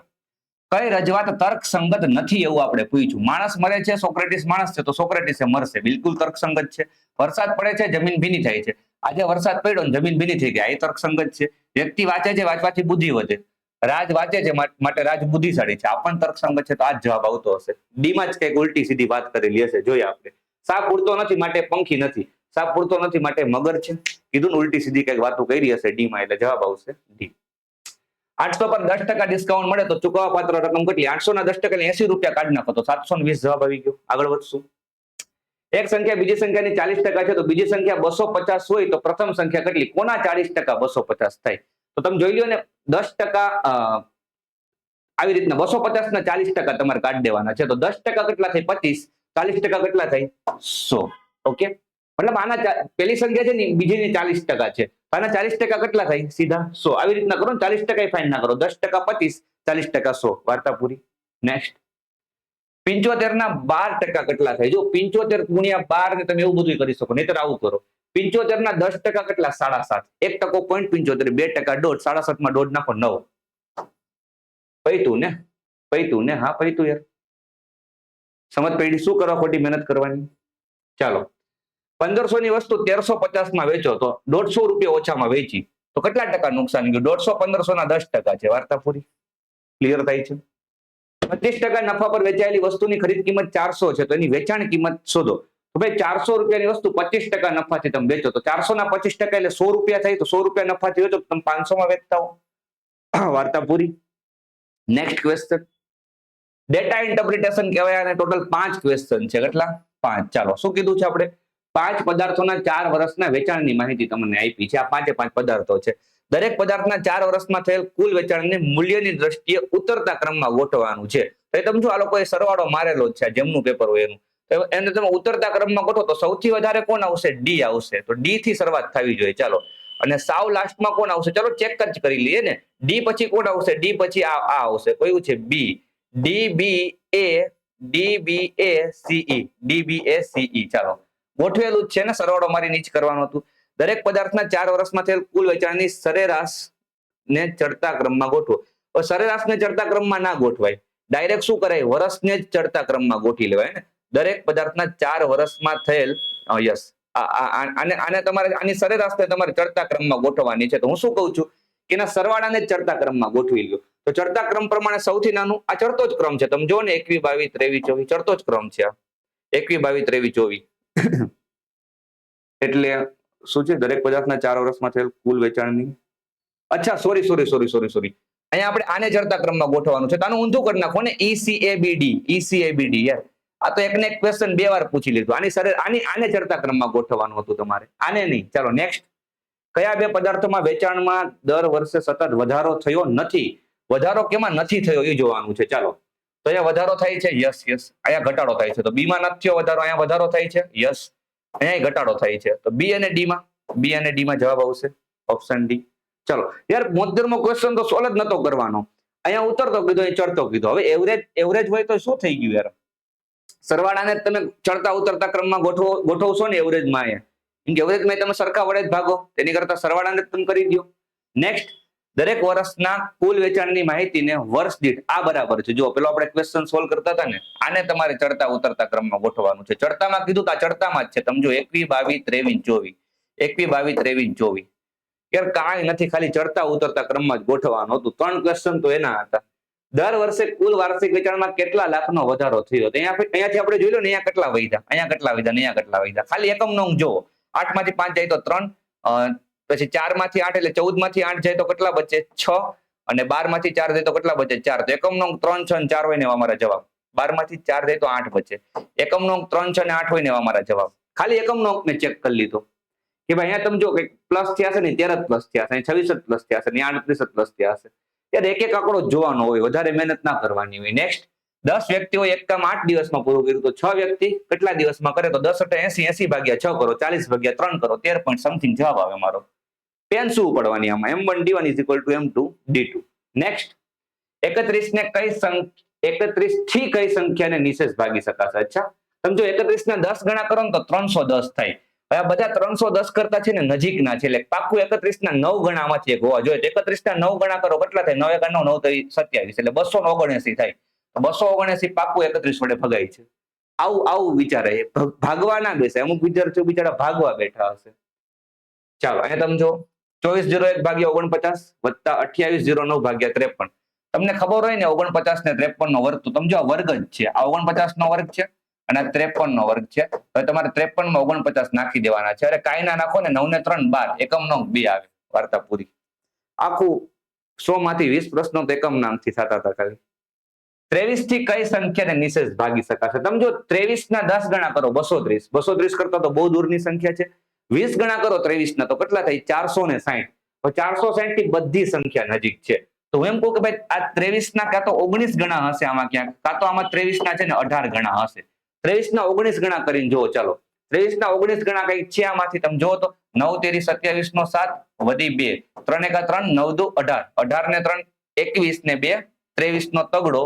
કઈ રજૂઆત તર્કસંગત નથી એવું આપણે પૂછ્યું. માણસ મરે છે, સોક્રેટિસ માણસ છે, તો સોક્રેટિસે મરશે. બિલકુલ તર્કસંગત છે. વરસાદ પડે છે, જમીન ભીની થાય છે. આજે વરસાદ પડ્યો ને જમીન ભીની થઈ ગઈ, એ તર્કસંગત છે. વ્યક્તિ વાંચે છે, વાંચવાથી બુદ્ધિ વધે. રાજ વાંચે છે, માટે રાજ બુદ્ધિશાળી છે. આ પણ તર્કસંગત છે. તો આ જ જવાબ આવતો હશે. ડી માં જ કઈક ઉલટી સીધી વાત કરેલી હશે. જોઈએ આપણે. સાપ ઉડતો નથી માટે પંખી નથી. સાપ ઉડતો નથી માટે મગર છે. કીધું ને, ઉલટી સીધી કઈક વાતો કરી હશે ડી માં, એટલે જવાબ આવશે ડી. 800 પર 10% ડિસ્કાઉન્ટ મળે તો ચૂકવવા પાત્ર રકમ કેટલી? 800 ના 10% એટલે 80 રૂપિયા કાઢી નાખો તો 720 જવાબ આવી ગયો. આગળ વધશું. એક સંખ્યા બીજી સંખ્યાની 40% છે, તો બીજી સંખ્યા 250 હોય તો પ્રથમ સંખ્યા કેટલી? કોના 40% 250 થાય? તો તમે જોઈ લો ને, 10% આવી રીતના 250 ના 40% તમારે કાઢી દેવાના છે. તો 10% કેટલા થાય? 25. 40% કેટલા થાય? 100. ઓકે, મતલબ આના પેલી સંખ્યા છે ને, બીજીની 40% છે. આના 40% કેટલા થાય? સીધા 100. આવી રીતના કરો ને, 40% ફાઇન ના કરો. 10% 25, 40% 100. વાર્તા પૂરી. નેક્સ્ટ. 75 ના 12% કેટલા થાય? જો 75 ગુણ્યા 12 ને તમે એવું બધું કરી શકો, નહીતર આવું કરો. 75 ના 10% કેટલા? 7.5. 1% 0.75, 2% દોઢ, 7.5 માં દોઢ નાખો 9. પૈતું ને? પૈતું ને? હા, પૈતું યાર. સમજ પડી? શું કરવા ખોટી મહેનત કરવાની? ચાલો, 1500 ની વસ્તુ 1350 માં વેચો તો 150 રૂપિયા ઓછામાં વેચી, તો કેટલા ટકા નુકસાન ગયું? 150 1500 ના 10% છે. વાર્તા પૂરી. ક્લિયર થાય છે? 25% નફા પર વેચાયેલી વસ્તુની ખરીદ કિંમત 400 છે, તો એની વેચાણ કિંમત શોધો. તો ભાઈ 400 રૂપિયાની વસ્તુ 25% નફાથી તમે વેચો, તો 400 ના 25% એટલે 100 રૂપિયા થાય. તો 100 રૂપિયા નફાથી વેચો તો તમે 500 માં વેચતા હો. વાર્તા પૂરી. Next question. ડેટા ઇન્ટરપ્રિટેશન કહેવાય, અને ટોટલ 5 ક્વેશ્ચન છે. કેટલા? 5. ચાલો, શું કીધું છે આપણે? 5 પદાર્થોના 4 વર્ષના વેચાણની માહિતી તમને આપી છે. આ 5 પદાર્થો છે. દરેક પદાર્થના 4 વર્ષમાં થયેલ કુલ વેચાણને મૂલ્યની દ્રષ્ટિએ ઉતરતા ક્રમમાં ગોઠવવાનું છે. તો તમે જો આ લોકોએ સરવાળો મારેલો જ છે, જેમનું પેપર હોય એનું. એને તમે ઉતરતા ક્રમમાં ગોઠવો તો સૌથી વધારે કોણ આવશે? ડી આવશે. તો ડી થી શરૂઆત થવી જોઈએ. ચાલો, અને સાવ લાસ્ટમાં કોણ આવશે? ચલો ચેક જ કરી લઈએ ને. ડી પછી કોણ આવશે? ડી પછી આ આવશે. કયું છે? બી. ડી બી એ, ડી બી એ સીઈ, ડી બી એ સીઈ. ચાલો, ગોઠવેલું જ છે ને, સરવાળો મારી નીચે કરવાનું હતું. દરેક પદાર્થના 4 વર્ષમાં થયેલ કુલ વેચાણની સરેરાશ ને ચડતા ક્રમમાં ગોઠવો. તો સરેરાશ ને ચડતા ક્રમમાં ના ગોઠવાય. ડાયરેક્ટ શું કરાય? વર્ષને જ ચડતા ક્રમમાં ગોઠવી લેવાય ને. દરેક પદાર્થના 4 વર્ષમાં થયેલ યસ, આને તમારે આની સરેરાશને તમારે ચડતા ક્રમમાં ગોઠવવાની છે. તો હું શું કહું છું કે એના સરવાળાને જ ચડતા ક્રમમાં ગોઠવી લ્યો. તો ચડતા ક્રમ પ્રમાણે સૌથી નાનું આ ચડતો જ ક્રમ છે. તમે જો ને, 21, 22, 23, 24 ચડતો જ ક્રમ છે. 21, 22, 23, 24. એટલે શું છે? દરેક પદાર્થના 4 વર્ષમાં થયેલ કુલ વેચાણની. અચ્છા, સોરી. અહીંયા આપણે આને ચડતા ક્રમમાં ગોઠવવાનું છે. તો આનું ઊંધું કરી નાખો ને, ECABD, ECABD. યાર, આ તો એકને એક ક્વેશ્ચન 2 વાર પૂછી લીધું. આને ચડતા ક્રમમાં ગોઠવવાનું હતું તમારે, આને નહીં. ચાલો, નેક્સ્ટ. કયા 2 પદાર્થોમાં વેચાણમાં દર વર્ષે સતત વધારો થયો નથી? વધારો કેમાં નથી થયો એ જોવાનું છે. ચાલો, તો અહીંયા વધારો થાય છે. યસ. અહીંયા ઘટાડો થાય છે. તો બી માં નથી થયો વધારો, અહીંયા વધારો થાય છે. યસ, અહીંયા ઘટાડો થાય છે. તો બી અને ડી માં જવાબ આવશે ઓપ્શન ડી. ચલો યાર, 72મો ક્વેશ્ચન તો સોલ્વ જ નતો કરવાનો. અહીંયા ઉતરતો કીધો, એ ચડતો કીધો. હવે એવરેજ હોય તો શું થઈ ગયું યાર? સરવાળાને તમે ચડતા ઉતરતા ક્રમમાં ગોઠવશો ને એવરેજમાં. એવરેજમાં તમે સરખા વડે જ ભાગો, તેની કરતા સરવાળાને તમે કરી દો. નેક્સ્ટ. દરેક વર્ષના કુલ વેચાણની માહિતીને વર્ષ દીઠ આ બરાબર છે. જો પેલો આપણે ક્વેશ્ચન સોલ્વ કરતા હતા ને, આને તમારે ચડતા ઉતરતા ક્રમમાં ગોઠવવાનું છે. ચડતામાં કીધું તો આ ચડતામાં જ છે. તમે જો 21, 22, 23, 24, 21, 22, 23, 24. યાર કાંઈ નથી, ખાલી ચડતા ઉતરતા ક્રમમાં જ ગોઠવવાનું હતું. 3 ક્વેશ્ચન તો એના હતા. દર વર્ષે કુલ વાર્ષિક વેચાણમાં કેટલા લાખનો વધારો થયો? તો અહીંયાથી આપણે જોઈ લો ને, અહીંયા કેટલા વધ્યા, અહીંયા કેટલા વધ્યા, અહીંયા કેટલા વધ્યા. ખાલી એકમ નોંધ જો 8 માંથી 5 જાય તો 3, પછી 4 માંથી 8 એટલે 14 માંથી 8 જાય તો કેટલા બચે? 6, અને 12 માંથી 4 જાય તો કેટલા બચે? 4. તો એકમ નોંધ 3, 6 અને 4 હોય ને અમારા જવાબ. 12 માંથી 4 જાય તો 8 બચે. એકમ નોંધ 3, 6 અને 8 હોય ને અમારા જવાબ. ખાલી એકમ નોંધ મેં ચેક કરી લીધો કે ભાઈ અહીંયા તમે જો કે પ્લસ થયા છે ને, 13 પ્લસ થયા છે, 26 પ્લસ થયા છે, 38 પ્લસ થયા છે. ત્યારે એક એક આંકડો જોવાનો હોય, વધારે મહેનત ના કરવાની હોય. નેક્સ્ટ, 10 વ્યક્તિઓ એક કામ 8 દિવસમાં પૂરું કર્યું, તો 6 વ્યક્તિ કેટલા દિવસમાં કરે? તો 10 એટલે 80, 80 ભાગ્યા 6 કરો, 40 ભાગ્યા 3 કરો, 13 પોઈન્ટ સમથિંગ જવાબ આવે અમારો. પેન શું પડવાની આમાં? M1D1 = M2D2. નેક્સ્ટ, 31 ને કઈ 31 થી કઈ સંખ્યાને નિશેષ ભાગી શકાશે? અચ્છા, તમે જો 31 ના 10 ગણા કરો ને તો 310 થાય. હવે આ બધા 310 કરતા છે ને નજીકના છે, એટલે પાકું 31 ના 9 ગણામાંથી એક હોવા જોઈએ. 31 ના 9 ગણા કરો કેટલા થાય? 9 × 9 = 27, એટલે 279 થાય. તો 279 પાકું 31 વડે ભગાય છે. આવું વિચારે, ભાગવા ના બેસે. અમુક વિદ્યાર્થીઓ બિચારા ભાગવા બેઠા હશે. ચાલો અહીંયા તમે જો 2401 ભાગ્યા 49 વત્તા 2809 ભાગ્યા 53. તમને ખબર હોય ને 49 ને 53 નો વર્ગ, તો તમે જો આ વર્ગ જ છે. આ 49 નો વર્ગ છે અને આ 53 નો વર્ગ છે. હવે તમારે 53 માં 49 નાખી દેવાના છે. અરે કાંઈ ના નાખો ને, 9 ને 3 12, એકમ નંગ 2 આવે. વાર્તા પૂરી. આખું 100 માંથી 20 પ્રશ્નો તો એકમ નામથી થતા હતા ખાલી. 23 થી કઈ સંખ્યાને નિશેષ ભાગી શકાશે? તમે જો 23 ના 10 ગણા કરો 230, 230 કરતા તો બહુ દૂરની સંખ્યા છે. 20 ગણા કરો 23 ના તો કેટલા થાય? 460. તો 460 થી બધી સંખ્યા નજીક છે. તો હું એમ કહું કે ભાઈ આ 23 ના કાં તો 19 ગણા હશે આમાં ક્યાંક, કાં તો આમાં 23 ના છે ને 18 ગણા હશે. 23 ના 19 ગણા કરીને જુઓ. ચાલો 23 ના 19 ગણા કઈ છે આમાંથી? તમે જુઓ તો 9 તેરી 27 નો 7 વધી 2, 3 × 3 9 દુ 18, 18 ને 3 21 ને 2 23 નો તગડો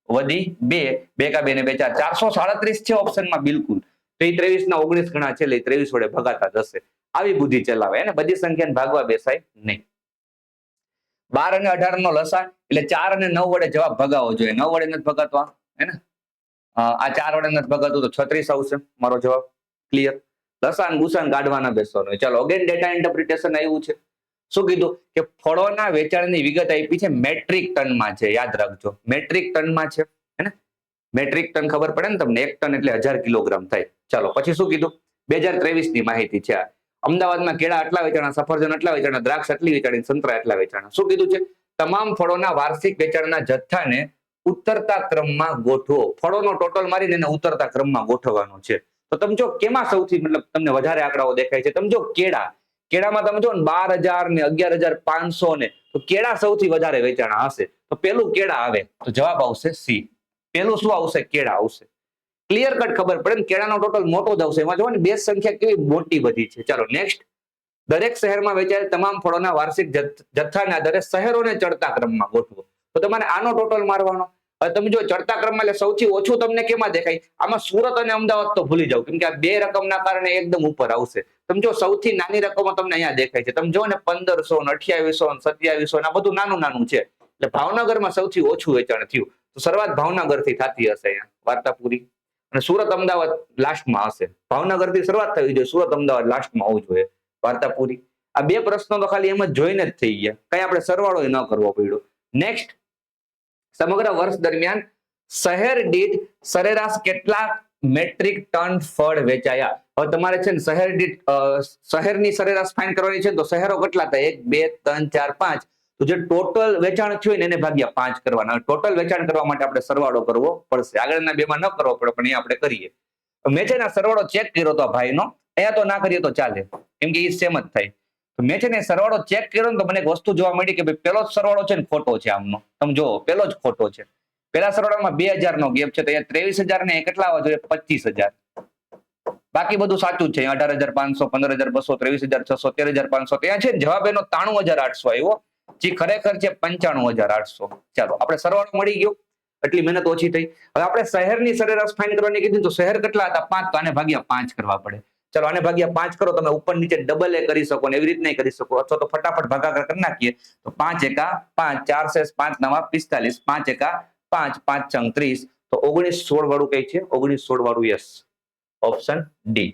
વધી 2, 2 કા 2 ને 2 4, 437 છે ઓપ્શનમાં બિલકુલ. તો એ 23 ના 19 ગણા છે, એટલે 23 વડે ભગાતા જશે. આવી બુદ્ધિ ચલાવે, એને બધી સંખ્યાને ભાગવા બેસાય નહીં. 12 અને 18 નો લસા, એટલે 4 અને 9 વડે જવાબ ભગાવો જોઈએ. 9 વડે નથી ભગાતો હે ને, આ 4 વડે નથી ભગાતું તો 36 આવશે મારો જવાબ. ક્લિયર? લસા અને ગુસા કાઢવાના બેસવાનું. ચાલો અગેન ડેટા ઇન્ટરપ્રિટેશન આવ્યું છે. શું કીધું કે ફળોના વેચાણની વિગત આપી છે, મેટ્રિક ટનમાં છે. યાદ રાખજો, મેટ્રિક ટનમાં છે હે ને. મેટ્રિક ટન ખબર પડે ને તમને? 1 ટન એટલે 1000 કિલોગ્રામ થાય. ચાલો પછી શું કીધું? 2023 ની માહિતી છે. અમદાવાદમાં કેળા આટલા વેચાણા, સફરજન આટલા વેચાણા, દ્રાક્ષ આટલી વેચાણી, સંતરા આટલા વેચાણા. શું કીધું છે? તમામ ફળોના વાર્ષિક વેચાણના જથ્થાને ઉતરતા ક્રમમાં ગોઠવો. ફળોનો ટોટલ મારીને એને ઉતરતા ક્રમમાં ગોઠવવાનો છે. તો તમે જો કેમાં સૌથી મતલબ તમને વધારે આંકડાઓ દેખાય છે? તમે જો કેળામાં તમે જો 12,000 ને 11,500 ને, તો કેળા સૌથી વધારે વેચાણા હશે. તો પેલું કેળા આવે, તો જવાબ આવશે સી. પેલું શું આવશે? કેળા આવશે. ક્લિયર કટ ખબર પડે ને, કેળાનો ટોટલ મોટો જ આવશે. એમાં જો ને બેઝ સંખ્યા કેવી મોટી બધી છે. ચાલો નેક્સ્ટ, દરેક શહેરમાં વેચાયેલ તમામ ફળોના વાર્ષિક જથ્થાના આધારે શહેરોને ચડતા ક્રમમાં ગોઠવો. તો તમારે આનો ટોટલ મારવાનો. હવે તમે જો ચડતા ક્રમમાં એટલે સૌથી ઓછું તમને કેમાં દેખાય? આમાં સુરત અને અમદાવાદ તો ભૂલી જાવ, કેમ કે આ 2 રકમના કારણે એકદમ ઉપર આવશે. તમે જો સૌથી નાની રકમો તમને અહીંયા દેખાય છે. તમે જો ને 1500 ને 2800 ને 2700 આ બધું નાનું નાનું છે. એટલે ભાવનગરમાં સૌથી ઓછું વેચાણ થયું. તો શરૂઆત ભાવનગર થી થતી હશે. અહીંયા વાર્તા પૂરી. અને સુરત અમદાવાદ લાસ્ટમાં હશે. ભાવનગર થી શરૂઆત થવી જોઈએ, સુરત અમદાવાદ લાસ્ટમાં હોવું જોઈએ. વાર્તા પૂરી. આ 2 પ્રશ્નો તો ખાલી એમ જ જોઈને જ થઈ ગયા, કઈ આપણે સરવાળો ન કરવો પડ્યો. નેક્સ્ટ, સમગ્ર વર્ષ દરમિયાન શહેર દીઠ સરેરાશ કેટલા મેટ્રિક ટન ફળ વેચાયા? હવે તમારે છે ને શહેર દીઠ શહેરની સરેરાશ ફાઇન્ડ કરવાની છે. તો શહેરો કેટલા થાય? 1, 2, 3, 4, 5. તો જે ટોટલ વેચાણ થયું ને એને ભાગ્યા 5 કરવાના. ટોટલ વેચાણ કરવા માટે આપણે સરવાળો કરવો પડશે. આગળના 2 માં ન કરવો પડે, પણ અહીંયા આપણે કરીએ. મેં છે ને સરવાળો ચેક કર્યો તો ભાઈનો, અહીંયા તો ના કરીએ તો ચાલે, કેમ કે એ સેમ જ થાય. તો મેં છે ને સરવાળો ચેક કર્યો ને તો મને એક વસ્તુ જોવા મળી કે ભાઈ પેલો જ સરવાળો છે ને ખોટો છે આમનો. તમે જુઓ, પેલો જ ખોટો છે. પેલા સરવાળામાં 2000 નો ગેપ છે, તો અહીંયા 23,000 ને કેટલા આવવા જોઈએ? 25,000. બાકી બધું સાચું જ છે. 18,500, 15,200, 23,600, 13,500. ત્યાં છે જવાબ એનો 93,800 આવ્યો, જે ખરેખર છે 95,800. ચાલો આપણે સરવાળો મળી ગયો, એટલી મહેનત ઓછી થઈ. હવે આપણે શહેરની સરેરાશ ફાઇન્ડ કરવાની કીધી, તો શહેર કેટલા હતા? 5. તો આને ભાગ્યા 5 કરવા પડે. ચલો આને ભાગ્યા 5 કરો, તમે ઉપર નીચે ડબલ એ કરી શકો ને એવી રીતના કરી શકો, અથવા તો ફટાફટ ભાગાકાર કરી નાખીએ તો 5 એકા 5, 4 શેષ 5 નવા 45, 5 એકા 5, 5 ચંગ 30, તો 19 16 વાળું કઈ છે? 19 16 વાળું યસ, ઓપ્શન ડી.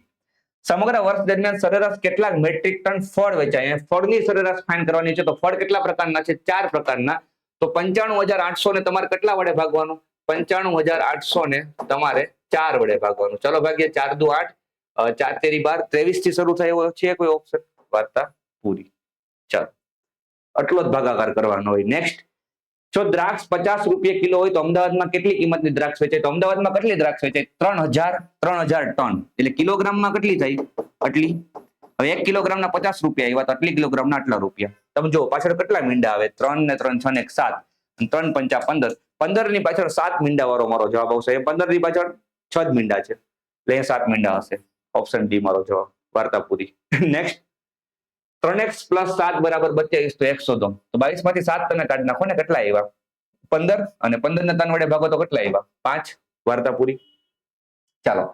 સમગ્ર વર્ષ દરમિયાન સરેરાશ કેટલાક મેટ્રિક ટન ફળ વેચાય? ફળની સરેરાશ ફાઇન્ડ કરવાની છે, તો ફળ કેટલા પ્રકારના છે? 4 પ્રકારના. તો 95,800 ને તમારે કેટલા વડે ભાગવાનું? 95,800 ને તમારે 4 વડે ભાગવાનું. ચલો ભાગ્ય 4 દુ 8, 4 તેરી 12, 23 થી શરૂ થયો છે કોઈ ઓપ્શન? વાર્તા પૂરી. ચાલો આટલો જ ભાગાકાર કરવાનો હોય. નેક્સ્ટ, જો દ્રાક્ષ 50 રૂપિયા કિલો હોય તો અમદાવાદમાં કેટલી કિંમતની દ્રાક્ષ વેચાય? તો અમદાવાદમાં કેટલી દ્રાક્ષ વેચાય? 3,000 ટન. એટલે કિલોગ્રામમાં કેટલી થાય? આટલી. હવે 1 કિલોગ્રામના 50 રૂપિયા આવ્યા તો આટલી કિલોગ્રામના આટલા રૂપિયા. તમે જો પાછળ કેટલા મીંડા આવે? 3 ને 3 6 ને 1 7, 3 5 15. 15 ની પાછળ 7 મીંડા વાળો મારો જવાબ આવશે. 15 ની પાછળ 6 જ મીંડા છે, એટલે 7 મીંડા હશે. ઓપ્શન ડી મારો જવાબ. વાર્તા પૂરી. નેક્સ્ટ, 3x + 7 = 22, તો x શોધો. તો 22 માંથી 7 તમે કાઢી નાખો ને, કેટલા આવ્યા? 15, અને 15 ને 3 વડે ભાગો તો કેટલા આવ્યા? 5. વાર્તા પૂરી. ચાલો,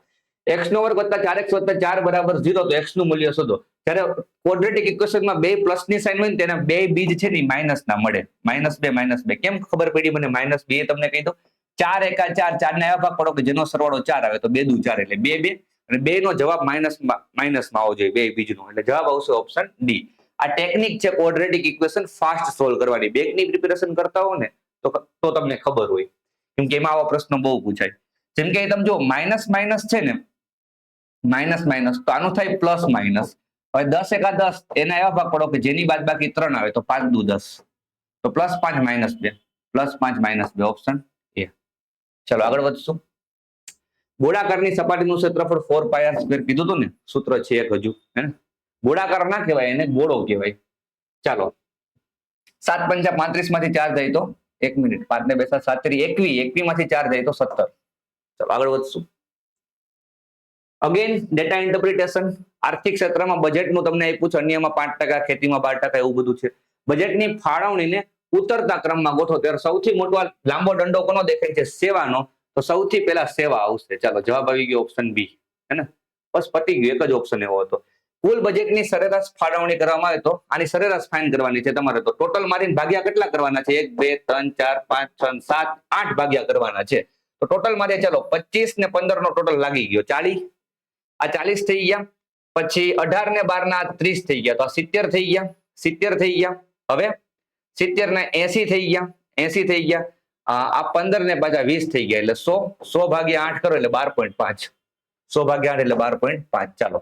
x² + 4x + 4 = 0, તો x નું મૂલ્ય શોધો. જ્યારે ક્વોડ્રેટિક ઇક્વેશનમાં બે પ્લસ ની સાઇન હોય ને તેના બે બીજ છે ને માઇનસ ના મળે. -2 કેમ ખબર પડી મને? -2 તમને કહી દો. 4 એકા 4, 4 ને એવા ભાગ પડો કે જેનો સરવાળો 4 આવે, તો 2 દુ 4 એટલે 2 2, અને 2 નો જવાબ માઇનસમાં આવવો જોઈએ, બે બીજનો, એટલે જવાબ આવશે ઓપ્શન ડી. આ ટેકનિક છે ક્વોડ્રેટિક ઇક્વેશન ફાસ્ટ સોલ્વ કરવાની. બેંકની પ્રિપેરેશન કરતા હો ને તો તમને ખબર હોય, કેમ કે એમાં આવા પ્રશ્નો બહુ પૂછાય. જેમ કે તમે જો માઇનસ માઇનસ છે ને, માઇનસ તો આનું થાય પ્લસ માઇનસ. હવે 10 એકા 10, એના એવા ભાગ પડો કે જેની બાદબાકી 3 આવે, તો 5 દુ 10, તો +5 -2, +5 -2, ઓપ્શન એ. ચલો આગળ વધશું. ગોળાકારની સપાટીનું ક્ષેત્રફળ 4πr² કીધું હતું ને, સૂત્ર છે એક હજુ, હે ને? ગોળાકાર ના કહેવાય, એને ગોળો કહેવાય. ચાલો, 7 પંચા 35 માંથી 4 જાય તો 1 મિનિટ, 5 ને 2 7 તેરી 21 માંથી 4 જાય તો 17. ચલો આગળ વધશું. Again data interpretation. આર્થિક ક્ષેત્રમાં બજેટનું તમને આપ્યું છે, અન્યમાં 5%, ખેતીમાં 12%, એવું બધું છે. બજેટની ફાળવણીને ઉતરતા ક્રમમાં ગોઠવો. ત્યારે સૌથી મોટો લાંબો દંડો કોનો દેખાય છે? સેવાનો. તો સૌથી પહેલા સેવા આવશે. ચાલો જવાબ આવી ગયો ઓપ્શન બી, હે ને? બસ પતી ગયું, એક જ ઓપ્શન એવો હતો. કુલ બજેટની સરેરાશ ફાળવણી કરવામાં આવે તો આની સરેરાશ ફાઇન્ડ કરવાની છે તમારે. તો ટોટલ મારીને ભાગ્યા કેટલા કરવાના છે? 1 2 3 4 5 6 7 8 ભાગ્યા કરવાના છે. તો ટોટલ મારે ચાલો 25 ને 15 નો ટોટલ લાગી ગયો 40. આ 40 થઈ ગયા. પછી 18 ને 12 ના 30 થઈ ગયા, તો આ 70 થઈ ગયા. 70 થઈ ગયા. હવે 70 ને 80 થઈ ગયા. 80 થઈ ગયા. આ 15 ને પાછા 20 થઈ ગયા, એટલે 100. 100 ભાગ્યા 8 કરો એટલે 12.5. 100 ભાગ્યા 8 એટલે 12.5. ચાલો,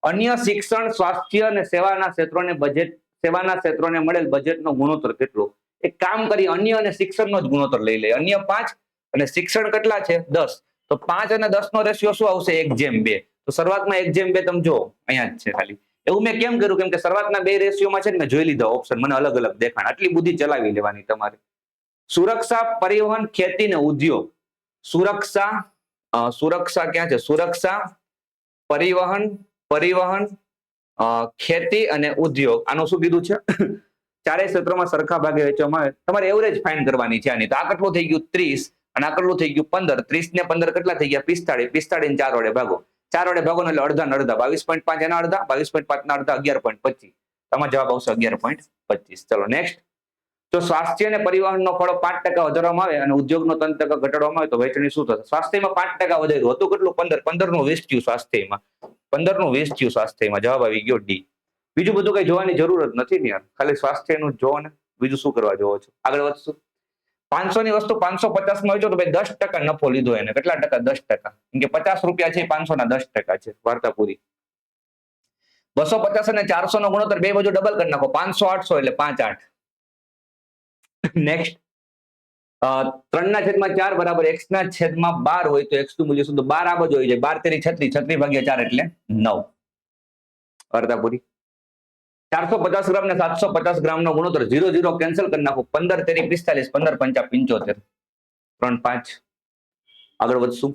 અન્ય શિક્ષણ, સ્વાસ્થ્ય અને સેવાના ક્ષેત્રોને મળેલ બજેટનો ગુણોત્તર કેટલો? એક કામ કરી, અન્ય અને શિક્ષણનો જ ગુણોત્તર લઈ લે. અન્ય 5 અને શિક્ષણ કેટલા છે? 10. તો 5 અને 10 નો રેશિયો શું આવશે? 1:2. તો શરૂઆતમાં 1:2 તમે જો અહીંયા જ છે ખાલી. એવું મેં કેમ કર્યું? કેમ કે શરૂઆતના બે રેશિયોમાં છે ને મેં જોઈ લીધા ઓપ્શન, મને અલગ અલગ દેખાણ. આટલી બુદ્ધિ ચલાવી લેવાની તમારે. સુરક્ષા, પરિવહન, ખેતી ને ઉદ્યોગ. સુરક્ષા ક્યાં છે? સુરક્ષા, પરિવહન, ખેતી અને ઉદ્યોગ. આનું શું કીધું છે? ચારેય ક્ષેત્રોમાં સરખા ભાગે વેચવામાં આવે. તમારે એવરેજ ફાઇન્ડ કરવાની છે આની. તો આ કેટલું થઈ ગયું? 30, અને આ કેટલું થઈ ગયું? 15. 30 ને 15 કેટલા થઈ ગયા? 45. 45 ને 4 વડે ભાગો. 4 વડે ભાગો એટલે અડધા ને અડધા. 22.5 એના અડધા, 22.5 ના અડધા 11.25. તમારો જવાબ આવશે 11.25. ચલો નેક્સ્ટ. જો સ્વાસ્થ્ય અને પરિવહનનો ફાળો 5% વધારવામાં આવે અને ઉદ્યોગનો 3% ઘટાડવામાં આવે તો વહેંચણી શું થશે? સ્વાસ્થ્યમાં 5% વધાર્યું હતું કેટલું? 15. 15 નું 20 થયું સ્વાસ્થ્યમાં. 15 નું 20 થયું સ્વાસ્થ્યમાં. જવાબ આવી ગયો ડી. બીજું બધું કઈ જોવાની જરૂર જ નથી ને યાર, ખાલી સ્વાસ્થ્યનું જોવો ને, બીજું શું કરવા જોવો છો? આગળ વધશું. 500 ની વસ્તુ 550 માં વેચો તો ભાઈ 10% નફો લીધો એને. કેટલા ટકા? 10%. કેમ કે 50 રૂપિયા છે, 500 ના 10% છે. વાર્તા પૂરી. 250 અને 400 નો ગુણોત્તર બે બાજુ ડબલ કરી નાખો. 500 800 એટલે 5 8. નેક્સ્ટ, 3/4 બરાબર x/12 હોય તો x નું મૂલ્ય શું? તો 12 આ બાજુ આવી જાય. 12 તેરી 36, 36 ભાગ્યા 4 એટલે 9. વાર્તા પૂરી. 450 ગ્રામ ને 750 ગ્રામ નો ગુણોત્તર 0 0 કેન્સલ કરી નાખો. 15 તેરી 45, 15 પંચા 75, 3 5. આગળ વધશું.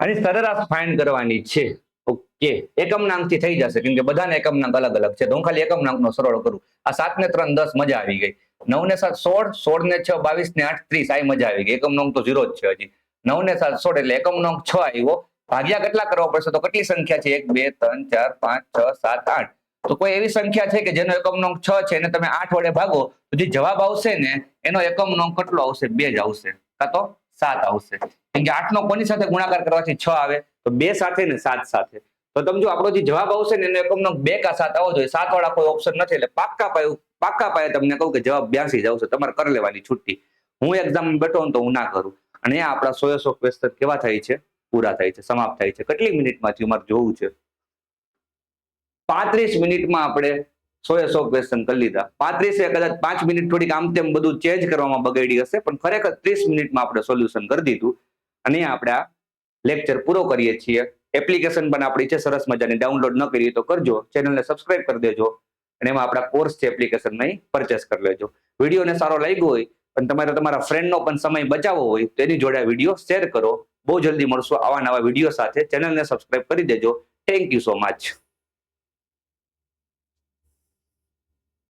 આની સરેરાશ ફાઇન્ડ કરવાની છે. ઓકે, એકમનાંકથી થઈ જશે, કેમ કે બધાને એકમનાંક અલગ અલગ છે. તો હું ખાલી એકમનાંકનો સરવાળો કરું. આ 7 ને 3 10, મજા આવી ગઈ. 9 ને 7 16, 16 ને 6 22 ને 8 30. આ મજા આવી ગઈ. એકમનાંક તો 0 જ છે હજી. 9 ને 7 16 એટલે એકમનાંક 6 આવ્યો. ભાગ્યા કેટલા કરવા પડશે? તો કેટલી સંખ્યા છે? 1 2 3 4 5 6 7 8. તો કોઈ એવી સંખ્યા છે કે જેનો એકમનો અંક 6 છે એને તમે 8 વડે ભાગો તો જે જવાબ આવશે ને એનો એકમનો અંક કેટલો આવશે? 2 જ આવશે, કાં તો 7 આવશે. કેમ કે 8 નો કોની સાથે ગુણાકાર કરવાથી 6 આવે? તો 2 સાથે ને 7 સાથે. તો તમે જો આપણો જે જવાબ આવશે ને એનો એકમનો અંક 2 કા 7 આવવો જોઈએ. 7 વાળા કોઈ ઓપ્શન નથી, એટલે પાક્કા પાયે તમને કહું કે જવાબ 82 જ આવશે. તમારે કરી લેવાની છુટ્ટી. હું એક્ઝામ બેઠો ને તો હું ના કરું. અને આપણા 100 ક્વેશ્ચન કેવા થાય છે? પૂરા થાય છે, સમાપ્ત થાય છે. કેટલી મિનિટમાં થયું મારે જોવું છે. 35 મિનિટમાં આપણે 100 ક્વેશ્ચન કરી લીધા. 35 કદાચ 5 મિનિટ થોડીક આમ તેમ બધું ચેન્જ કરવામાં બગાડી હશે, પણ ખરેખર 30 મિનિટમાં આપણે સોલ્યુશન કરી દીધું. અને આપણે આ લેક્ચર પૂરો કરીએ છીએ. એપ્લિકેશન પણ આપણી છે સરસ મજાની, ડાઉનલોડ ન કરી તો કરજો, ચેનલને સબસ્ક્રાઇબ કરી દેજો અને એમાં આપણા કોર્સ છે એપ્લિકેશન નહીં પરચેસ કરી લેજો. વિડીયોને સારો લાગ્યો હોય પણ તમારે તમારા ફ્રેન્ડનો પણ સમય બચાવવો હોય તો એની જોડે વિડીયો શેર કરો. બહુ જલ્દી મળશું આવા નવા વિડીયો સાથે. ચેનલને સબસ્ક્રાઇબ કરી દેજો. Thank you so much.